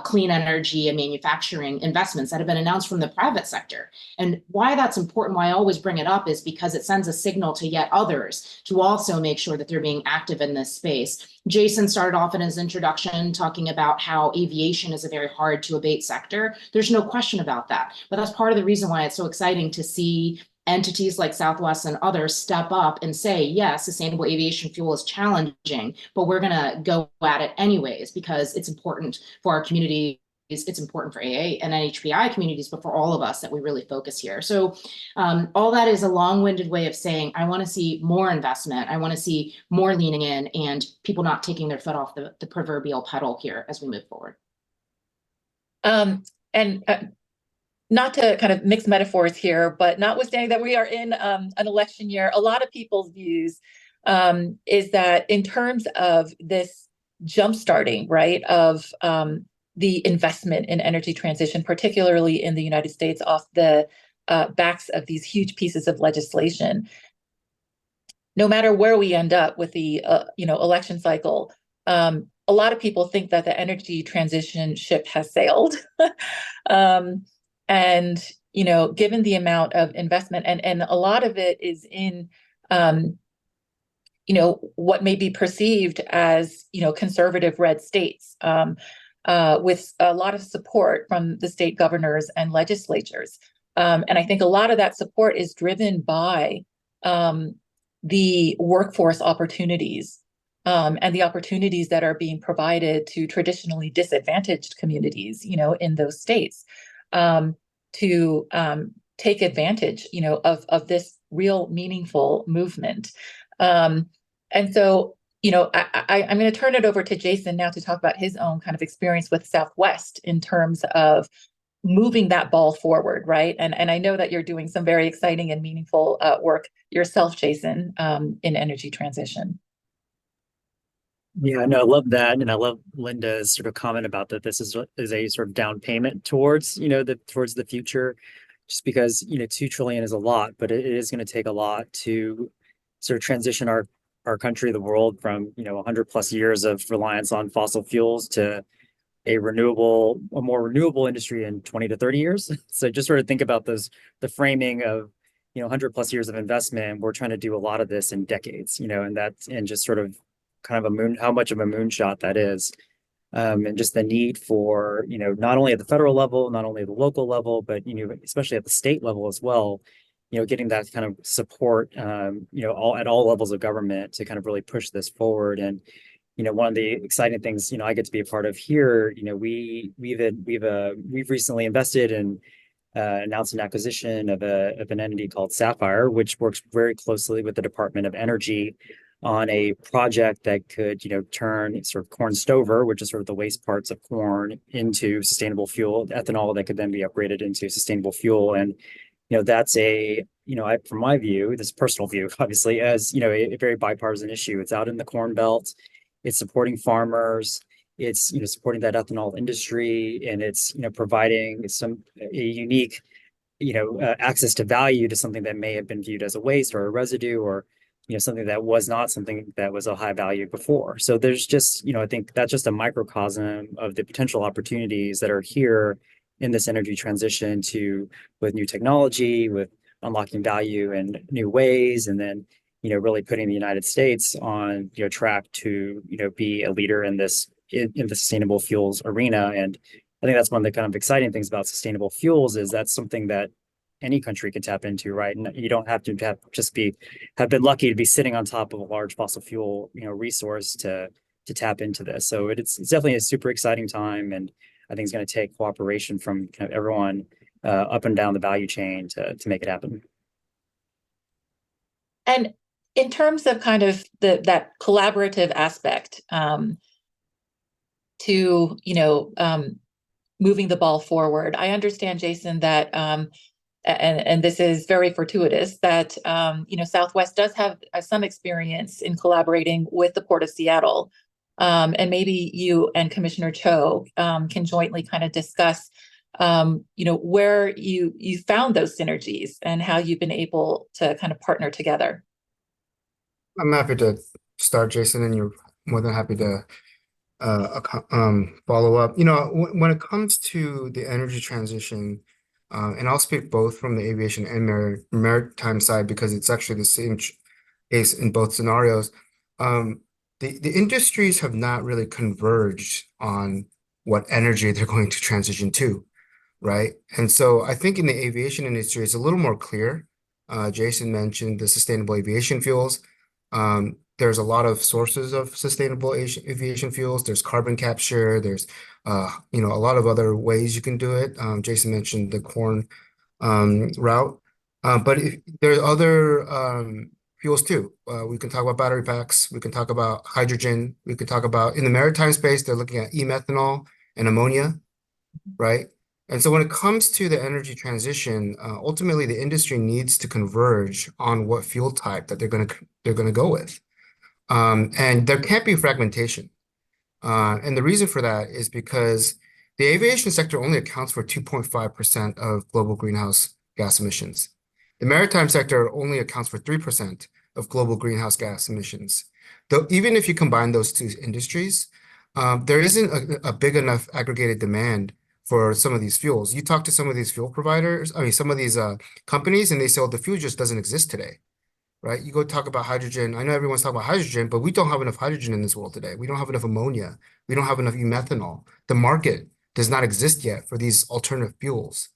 clean energy and manufacturing investments that have been announced from the private sector. And why that's important, why I always bring it up, is because it sends a signal to yet others to also make sure that they're being active in this space. Jason started off in his introduction talking about how aviation is a very hard to abate sector. There's no question about that. But that's part of the reason why it's so exciting to see entities like Southwest and others step up and say, yes, sustainable aviation fuel is challenging, but we're going to go at it anyways, because it's important for our community. It's important for AA and NHPI communities, but for all of us that we really focus here. So all that is a long-winded way of saying, I want to see more investment. I want to see more leaning in and people not taking their foot off the proverbial pedal here as we move forward. Not to kind of mix metaphors here, but notwithstanding that we are in an election year, a lot of people's views is that in terms of this jumpstarting, right, of the investment in energy transition, particularly in the United States, off the backs of these huge pieces of legislation, no matter where we end up with the election cycle, a lot of people think that the energy transition ship has sailed. And, given the amount of investment, and a lot of it is in, what may be perceived as, conservative red states, with a lot of support from the state governors and legislatures. And I think a lot of that support is driven by the workforce opportunities and the opportunities that are being provided to traditionally disadvantaged communities, in those states. To take advantage, of this real meaningful movement. And so, I'm going to turn it over to Jason now to talk about his own kind of experience with Southwest in terms of moving that ball forward, right? And I know that you're doing some very exciting and meaningful work yourself, Jason, in energy transition. Yeah, no, I love that, and I love Lynda's sort of comment about that. This is a sort of down payment towards towards the future, just because $2 trillion is a lot, but it is going to take a lot to sort of transition our country, the world, from 100+ years of reliance on fossil fuels to a more renewable industry in 20 to 30 years. So just sort of think about the framing of 100+ years of investment. We're trying to do a lot of this in decades, and just sort of kind of how much of a moonshot that is, and just the need for not only at the federal level, not only at the local level, but especially at the state level as well, getting that kind of support at all levels of government to kind of really push this forward. And one of the exciting things I get to be a part of here, we've recently invested in announced an acquisition of an entity called Sapphire, which works very closely with the Department of Energy on a project that could, turn sort of corn stover, which is sort of the waste parts of corn, into sustainable fuel, ethanol that could then be upgraded into sustainable fuel. And, that's from my view, this personal view, obviously, as, a very bipartisan issue. It's out in the Corn Belt, it's supporting farmers, It's, supporting that ethanol industry, and it's, providing a unique, access to value to something that may have been viewed as a waste or a residue, or, something that was not something that was a high value before. So there's just, I think that's just a microcosm of the potential opportunities that are here in this energy transition with new technology, with unlocking value in new ways, and then, really putting the United States on, track to, be a leader in the sustainable fuels arena. And I think that's one of the kind of exciting things about sustainable fuels is that's something that any country can tap into, right? And you don't have to have been lucky to be sitting on top of a large fossil fuel, resource to tap into this. So it's definitely a super exciting time, and I think it's going to take cooperation from kind of everyone up and down the value chain to make it happen. And in terms of kind of that collaborative aspect, to moving the ball forward, I understand, Jason, that and this is very fortuitous that Southwest does have some experience in collaborating with the Port of Seattle, and maybe you and Commissioner Cho can jointly kind of discuss where you found those synergies and how you've been able to kind of partner together. I'm happy to start, Jason, and you're more than happy to follow up. When it comes to the energy transition, and I'll speak both from the aviation and maritime side because it's actually the same case in both scenarios. The industries have not really converged on what energy they're going to transition to, right? And so I think in the aviation industry, it's a little more clear. Jason mentioned the sustainable aviation fuels. There's a lot of sources of sustainable aviation fuels. There's carbon capture. There's a lot of other ways you can do it. Jason mentioned the corn route, but there are other fuels too. We can talk about battery packs. We can talk about hydrogen. We could talk about, in the maritime space, they're looking at e-methanol and ammonia, right? And so when it comes to the energy transition, ultimately the industry needs to converge on what fuel type that they're gonna go with. And there can't be fragmentation. And the reason for that is because the aviation sector only accounts for 2.5% of global greenhouse gas emissions. The maritime sector only accounts for 3% of global greenhouse gas emissions. Though even if you combine those two industries, there isn't a big enough aggregated demand for some of these fuels. You talk to some of these fuel providers, some of these companies, and they say, oh, the fuel just doesn't exist today. Right? You go talk about hydrogen. I know everyone's talking about hydrogen, but we don't have enough hydrogen in this world today. We don't have enough ammonia. We don't have enough e-methanol. The market does not exist yet for these alternative fuels.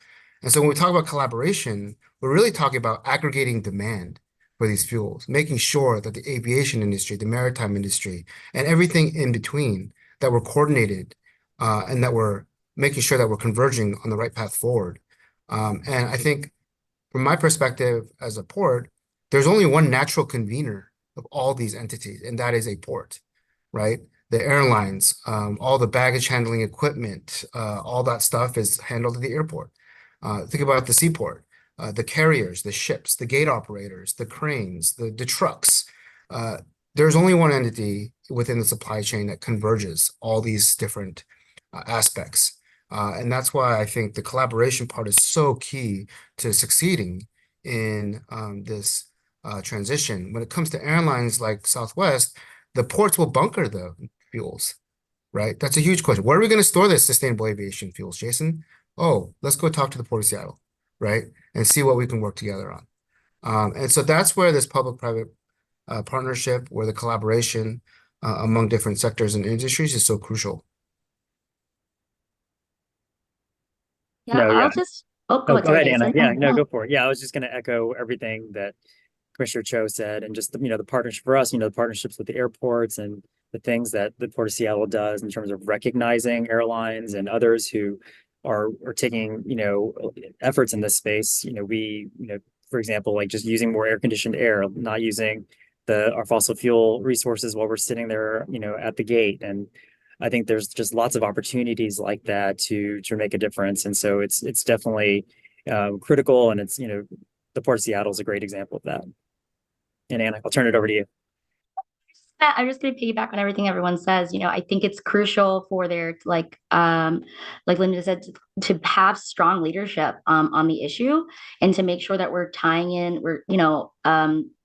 And so when we talk about collaboration, we're really talking about aggregating demand for these fuels, making sure that the aviation industry, the maritime industry, and everything in between, that we're coordinated and that we're making sure that we're converging on the right path forward. And I think from my perspective as a port, there's only one natural convener of all these entities, and that is a port, right? The airlines, all the baggage handling equipment, all that stuff is handled at the airport. Think about the seaport, the carriers, the ships, the gate operators, the cranes, the trucks. There's only one entity within the supply chain that converges all these different aspects. And that's why I think the collaboration part is so key to succeeding in this transition. When it comes to airlines like Southwest, the ports will bunker the fuels, right? That's a huge question. Where are we going to store this sustainable aviation fuels, Jason? Oh, let's go talk to the Port of Seattle, right? And see what we can work together on. And so that's where this public-private partnership, where the collaboration among different sectors and industries is so crucial. Yeah, No, yeah. I'll just, oh, Oh, go ahead, Jason. Anna. Yeah, no, go for it. Yeah, I was just going to echo everything that Commissioner Cho said, and just the partnership for us, the partnerships with the airports and the things that the Port of Seattle does in terms of recognizing airlines and others who are taking efforts in this space. We for example, like just using more air conditioned air, not using our fossil fuel resources while we're sitting there at the gate. And I think there's just lots of opportunities like that to make a difference. And so it's definitely critical, and it's the Port of Seattle is a great example of that. And Anna, I'll turn it over to you. I'm just going to piggyback on everything everyone says. I think it's crucial for there, like Lynda said, to have strong leadership on the issue and to make sure that we're tying in,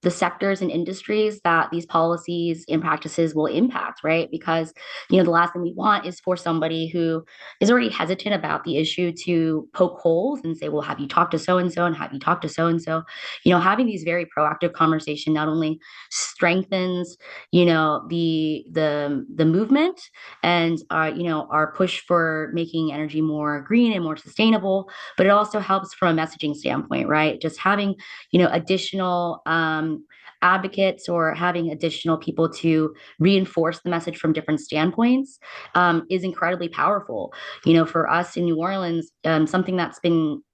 the sectors and industries that these policies and practices will impact, right? Because, the last thing we want is for somebody who is already hesitant about the issue to poke holes and say, well, have you talked to so-and-so and have you talked to so-and-so? Having these very proactive conversation not only strengthens the movement and our push for making energy more green and more sustainable, but it also helps from a messaging standpoint, right? Just having additional advocates or having additional people to reinforce the message from different standpoints is incredibly powerful. For us in New Orleans, something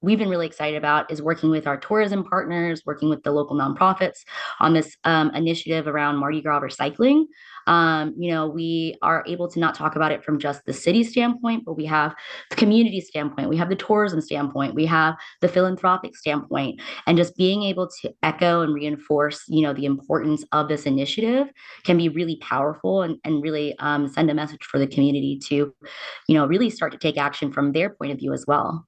we've been really excited about is working with our tourism partners, working with the local nonprofits on this initiative around Mardi Gras recycling. We are able to not talk about it from just the city standpoint, but we have the community standpoint, we have the tourism standpoint, we have the philanthropic standpoint, and just being able to echo and reinforce, the importance of this initiative can be really powerful and really send a message for the community to, really start to take action from their point of view as well.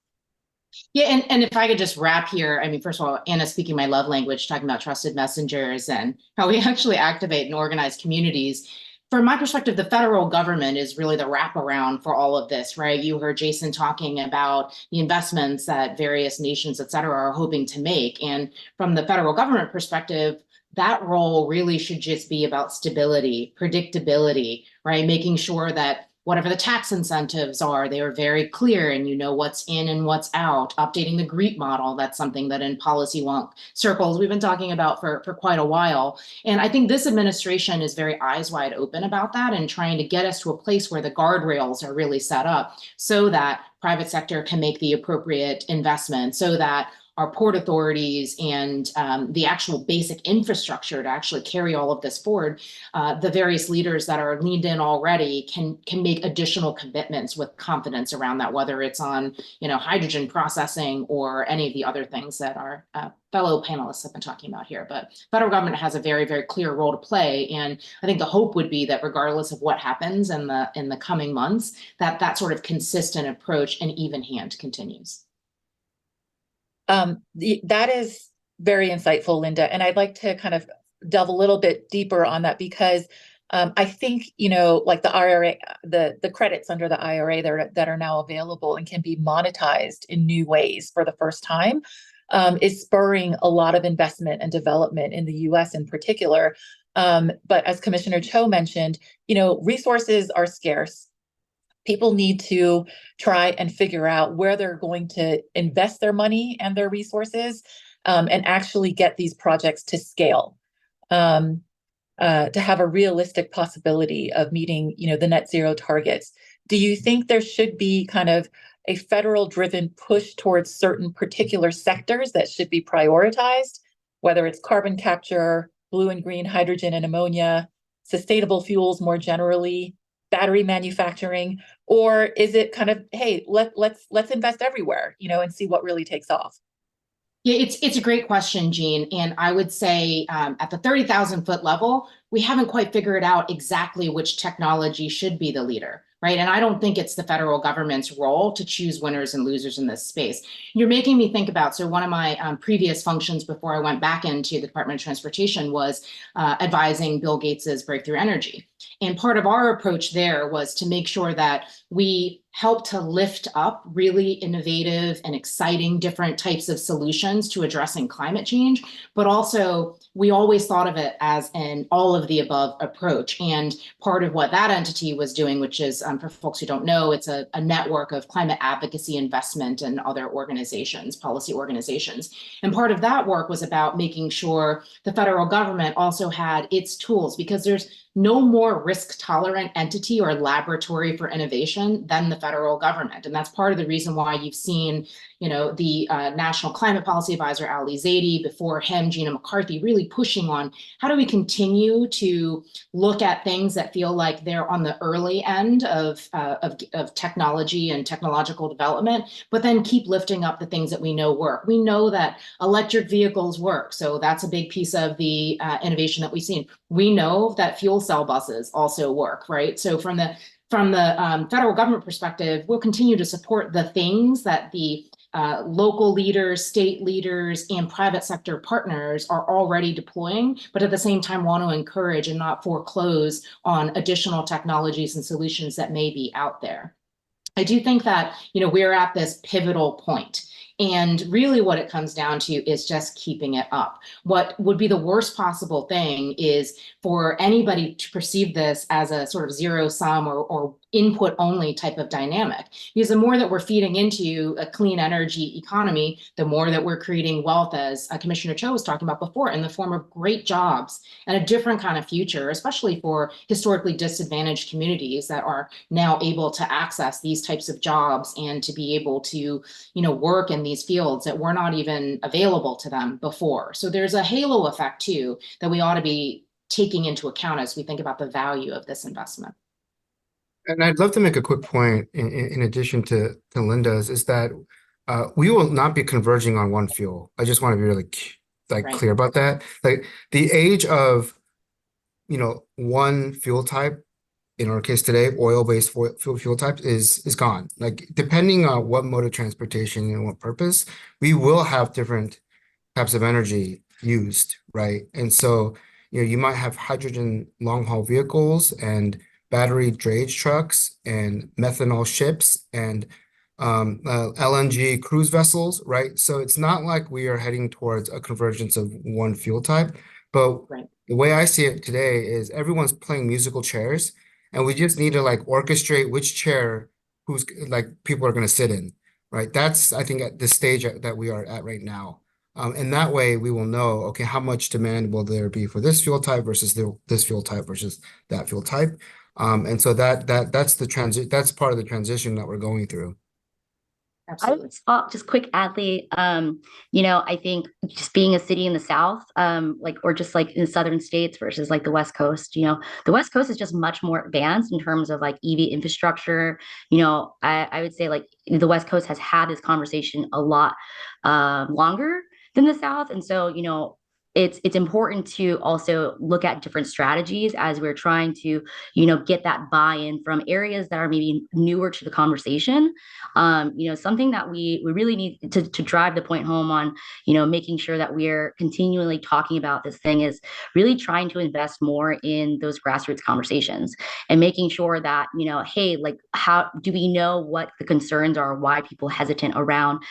Yeah, and if I could just wrap here, I mean, first of all, Anna speaking my love language, talking about trusted messengers and how we actually activate and organize communities. From my perspective, the federal government is really the wraparound for all of this, right? You heard Jason talking about the investments that various nations, et cetera, are hoping to make. And from the federal government perspective, that role really should just be about stability, predictability, right? Making sure that whatever the tax incentives are, they are very clear and you know what's in and what's out. Updating the GREET model, that's something that in policy wonk circles we've been talking about for quite a while. And I think this administration is very eyes wide open about that and trying to get us to a place where the guardrails are really set up so that private sector can make the appropriate investment, so that our port authorities and the actual basic infrastructure to actually carry all of this forward, the various leaders that are leaned in already can make additional commitments with confidence around that, whether it's on hydrogen processing or any of the other things that our fellow panelists have been talking about here. But federal government has a very, very clear role to play. And I think the hope would be that regardless of what happens in the coming months, that sort of consistent approach and even hand continues. That is very insightful, Lynda. And I'd like to kind of delve a little bit deeper on that because I think, like the IRA, the credits under the IRA that are now available and can be monetized in new ways for the first time is spurring a lot of investment and development in the US in particular. But as Commissioner Cho mentioned, resources are scarce. People need to try and figure out where they're going to invest their money and their resources and actually get these projects to scale, to have a realistic possibility of meeting, the net zero targets. Do you think there should be kind of a federal driven push towards certain particular sectors that should be prioritized, whether it's carbon capture, blue and green hydrogen and ammonia, sustainable fuels more generally, battery manufacturing, or is it kind of, hey, let's invest everywhere, and see what really takes off? Yeah, it's a great question, Jean. And I would say at the 30,000 foot level, we haven't quite figured out exactly which technology should be the leader, right? And I don't think it's the federal government's role to choose winners and losers in this space. You're making me think about, so one of my previous functions before I went back into the Department of Transportation was advising Bill Gates's Breakthrough Energy. And part of our approach there was to make sure that we help to lift up really innovative and exciting different types of solutions to addressing climate change, but also we always thought of it as an all of the above approach. And part of what that entity was doing, which is for folks who don't know, it's a network of climate advocacy investment and other organizations, policy organizations. And part of that work was about making sure the federal government also had its tools, because there's no more risk tolerant entity or laboratory for innovation than the federal government. And that's part of the reason why you've seen, the National Climate Policy Advisor, Ali Zaidi, before him, Gina McCarthy, really pushing on how do we continue to look at things that feel like they're on the early end of technology and technological development, but then keep lifting up the things that we know work. We know that electric vehicles work. So that's a big piece of the innovation that we've seen. We know that fuel cell buses also work, right? So from the federal government perspective, we'll continue to support the things that the local leaders, state leaders, and private sector partners are already deploying, but at the same time want to encourage and not foreclose on additional technologies and solutions that may be out there. I do think that, we're at this pivotal point. And really what it comes down to is just keeping it up. What would be the worst possible thing is for anybody to perceive this as a sort of zero sum or input only type of dynamic. Because the more that we're feeding into a clean energy economy, the more that we're creating wealth, as Commissioner Cho was talking about before, in the form of great jobs and a different kind of future, especially for historically disadvantaged communities that are now able to access these types of jobs and to be able to, work in these fields that were not even available to them before. So there's a halo effect too that we ought to be taking into account as we think about the value of this investment. And I'd love to make a quick point in addition to Lynda's, is that we will not be converging on one fuel. I just want to be really clear about that. Like the age of, one fuel type, in our case today, oil-based fuel types is gone. Like depending on what mode of transportation and what purpose, we will have different types of energy used, right? And so, you might have hydrogen long-haul vehicles and battery drayage trucks and methanol ships and LNG cruise vessels, right? So it's not like we are heading towards a convergence of one fuel type, but the way I see it today is everyone's playing musical chairs, and we just need to orchestrate which chair people are going to sit in, right? That's, I think, at the stage that we are at right now. And that way we will know, okay, how much demand will there be for this fuel type versus this fuel type versus that fuel type. And so that's that's part of the transition that we're going through. Absolutely. I would spot just quick adly. I think just being a city in the South, or just like in southern states versus like the West Coast, the West Coast is just much more advanced in terms of like EV infrastructure. I would say like the West Coast has had this conversation a lot longer than the South. And so, it's important to also look at different strategies as we're trying to, get that buy-in from areas that are maybe newer to the conversation. Something that we really need to drive the point home on, making sure that we're continually talking about this thing is really trying to invest more in those grassroots conversations and making sure that, hey, like how do we know what the concerns are, why people hesitant around,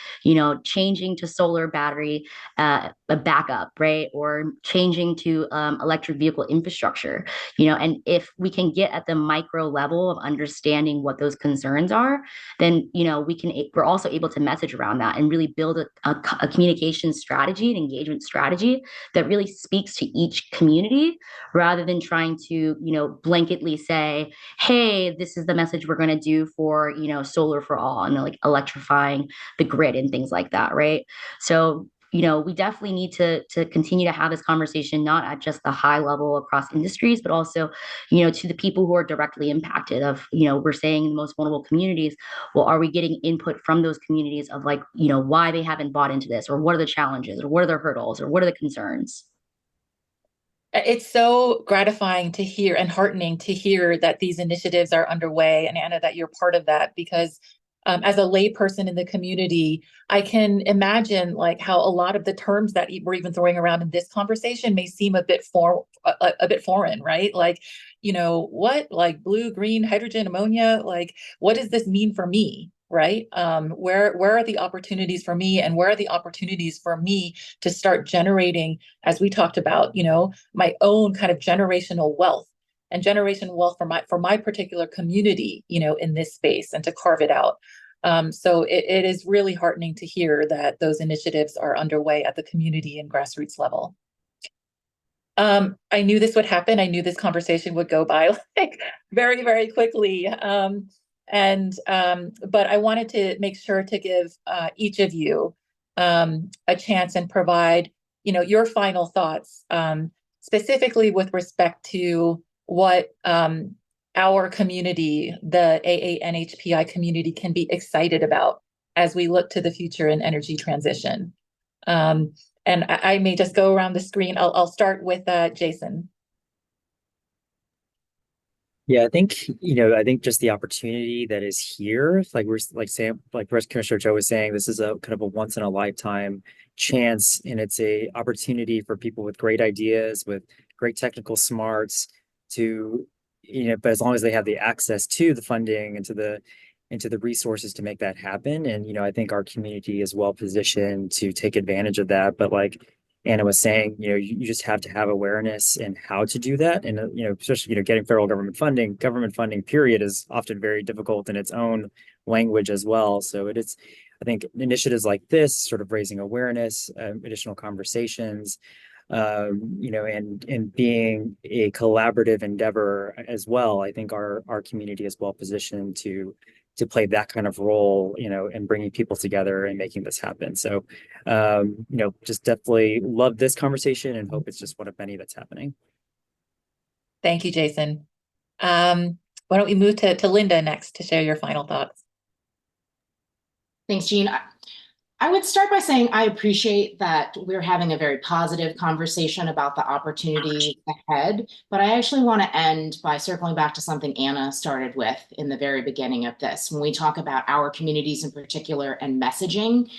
changing to solar battery, a backup, right? Or changing to electric vehicle infrastructure, and if we can get at the micro level of understanding what those concerns are, then, we're also able to message around that and really build a communication strategy and engagement strategy that really speaks to each community rather than trying to, blanketly say, hey, this is the message we're going to do for, solar for all and like electrifying the grid and things like that, right? So we definitely need to continue to have this conversation, not at just the high level across industries, but also, to the people who are directly impacted of, we're saying in the most vulnerable communities, well, are we getting input from those communities of like, why they haven't bought into this, or what are the challenges, or what are the hurdles, or what are the concerns? It's so gratifying to hear and heartening to hear that these initiatives are underway, and Anna, that you're part of that, because as a layperson in the community, I can imagine like how a lot of the terms that we're even throwing around in this conversation may seem a bit foreign, right? Like, what, like blue, green, hydrogen, ammonia, like what does this mean for me? Right? Where are the opportunities for me, and where are the opportunities for me to start generating, as we talked about, my own kind of generational wealth and generational wealth for my particular community, in this space, and to carve it out. So it is really heartening to hear that those initiatives are underway at the community and grassroots level. I knew this would happen. I knew this conversation would go by like very, very quickly. But I wanted to make sure to give each of you a chance and provide, your final thoughts, specifically with respect to what our community, the AANHPI community, can be excited about as we look to the future in energy transition. And I may just go around the screen. I'll start with Jason. Yeah, I think, I think just the opportunity that is here, like Commissioner Joe was saying, this is a kind of a once in a lifetime chance, and it's a opportunity for people with great ideas, with great technical smarts to, but as long as they have the access to the funding and to the resources to make that happen. And, I think our community is well positioned to take advantage of that. But like Anna was saying, you just have to have awareness in how to do that. And, especially, getting federal government funding period is often very difficult in its own language as well. So it is, I think initiatives like this, sort of raising awareness, additional conversations, and being a collaborative endeavor as well. I think our community is well positioned to play that kind of role, in bringing people together and making this happen. So, just definitely love this conversation and hope it's just one of many that's happening. Thank you, Jason. Why don't we move to Lynda next to share your final thoughts? Thanks, Jean. I would start by saying I appreciate that we're having a very positive conversation about the opportunities ahead, but I actually want to end by circling back to something Anna started with in the very beginning of this. When we talk about our communities in particular and messaging,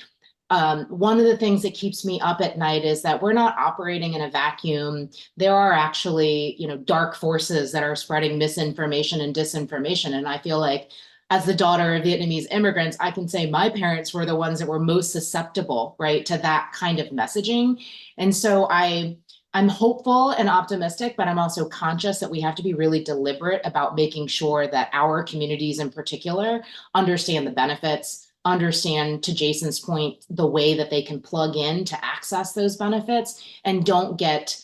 one of the things that keeps me up at night is that we're not operating in a vacuum. There are actually, dark forces that are spreading misinformation and disinformation. And I feel like as the daughter of Vietnamese immigrants, I can say my parents were the ones that were most susceptible, right, to that kind of messaging. And so I'm hopeful and optimistic, but I'm also conscious that we have to be really deliberate about making sure that our communities in particular understand the benefits, understand, to Jason's point, the way that they can plug in to access those benefits, and don't get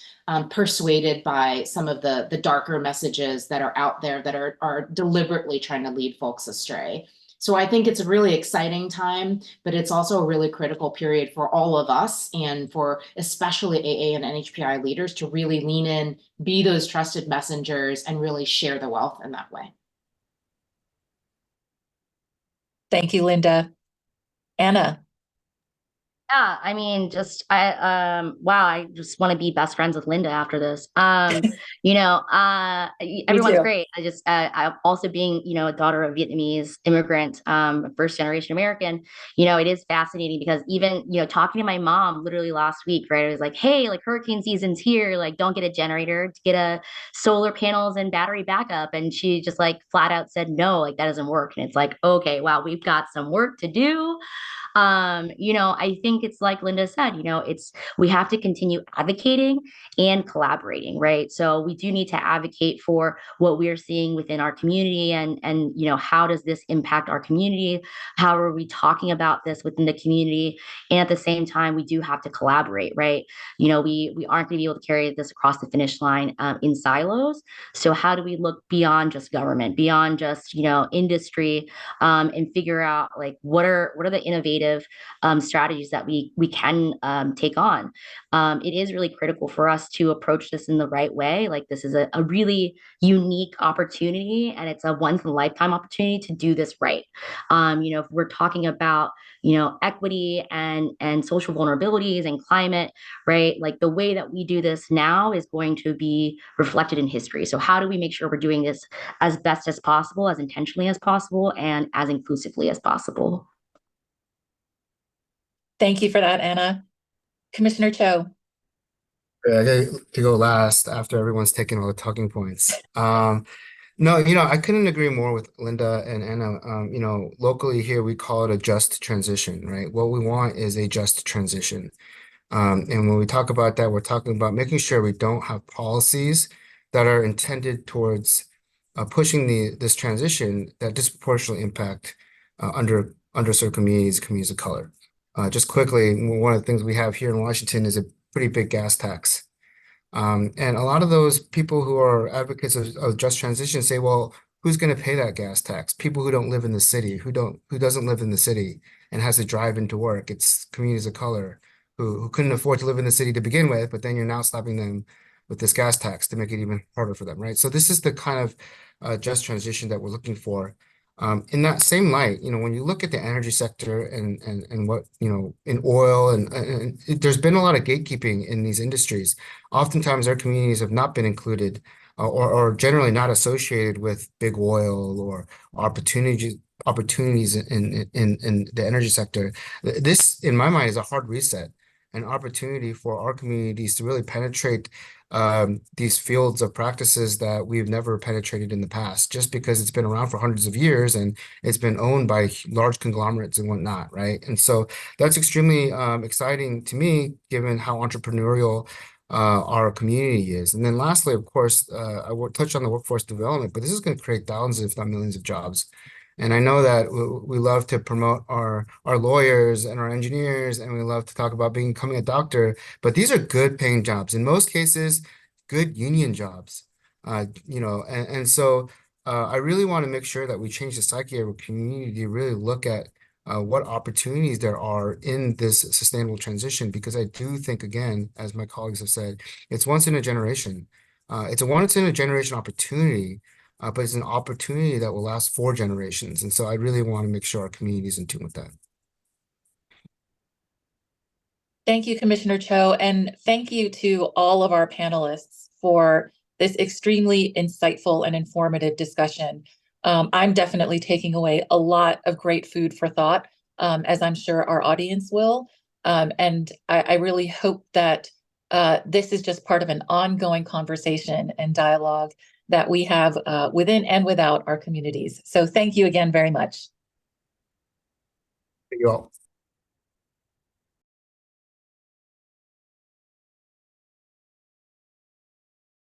persuaded by some of the darker messages that are out there that are deliberately trying to lead folks astray. So I think it's a really exciting time, but it's also a really critical period for all of us and for especially AA and NHPI leaders to really lean in, be those trusted messengers, and really share the wealth in that way. Thank you, Lynda. Anna. Yeah, I mean, wow, I just want to be best friends with Lynda after this. Everyone's too. great. I'm also being, a daughter of Vietnamese immigrant, first generation American, it is fascinating because even, talking to my mom literally last week, right? I was like, hey, like hurricane season's here, like don't get a generator, get a solar panels and battery backup. And she just like flat out said, no, like that doesn't work. And it's like, okay, wow, we've got some work to do. I think it's like Lynda said, we have to continue advocating and collaborating, right? So we do need to advocate for what we're seeing within our community and how does this impact our community? How are we talking about this within the community? And at the same time, we do have to collaborate, right? We aren't going to be able to carry this across the finish line in silos. So how do we look beyond just government, beyond just, industry, and figure out like what are the innovative strategies that we can take on. It is really critical for us to approach this in the right way. Like this is a really unique opportunity, and it's a once in a lifetime opportunity to do this right. If we're talking about equity and social vulnerabilities and climate, right? Like the way that we do this now is going to be reflected in history. So how do we make sure we're doing this as best as possible, as intentionally as possible, and as inclusively as possible? Thank you for that, Anna. Commissioner Cho. Yeah, I get to go last after everyone's taken all the talking points. No, I couldn't agree more with Lynda and Anna. Locally here, we call it a just transition, right? What we want is a just transition. And when we talk about that, we're talking about making sure we don't have policies that are intended towards pushing this transition that disproportionately impact underserved communities of color. Just quickly, one of the things we have here in Washington is a pretty big gas tax. And a lot of those people who are advocates of just transition say, well, who's going to pay that gas tax? People who don't live in the city, who doesn't live in the city and has to drive into work. It's communities of color who couldn't afford to live in the city to begin with, but then you're now slapping them with this gas tax to make it even harder for them, right? So this is the kind of just transition that we're looking for. In that same light, when you look at the energy sector and what, in oil and there's been a lot of gatekeeping in these industries. Oftentimes our communities have not been included or generally not associated with big oil or opportunities in the energy sector. This, in my mind, is a hard reset, an opportunity for our communities to really penetrate these fields of practices that we've never penetrated in the past, just because it's been around for hundreds of years and it's been owned by large conglomerates and whatnot, right? And so that's extremely exciting to me, given how entrepreneurial our community is. And then lastly, of course, I will touch on the workforce development, but this is going to create thousands, if not millions of jobs. And I know that we love to promote our lawyers and our engineers, and we love to talk about becoming a doctor, but these are good paying jobs. In most cases, good union jobs. And so I really want to make sure that we change the psyche of our community to really look at what opportunities there are in this sustainable transition, because I do think, again, as my colleagues have said, it's once in a generation. It's a once in a generation opportunity, but it's an opportunity that will last 4 generations. And so I really want to make sure our community is in tune with that. Thank you, Commissioner Cho, and thank you to all of our panelists for this extremely insightful and informative discussion. I'm definitely taking away a lot of great food for thought, as I'm sure our audience will. And I really hope that this is just part of an ongoing conversation and dialogue that we have within and without our communities. So thank you again very much. Thank you all.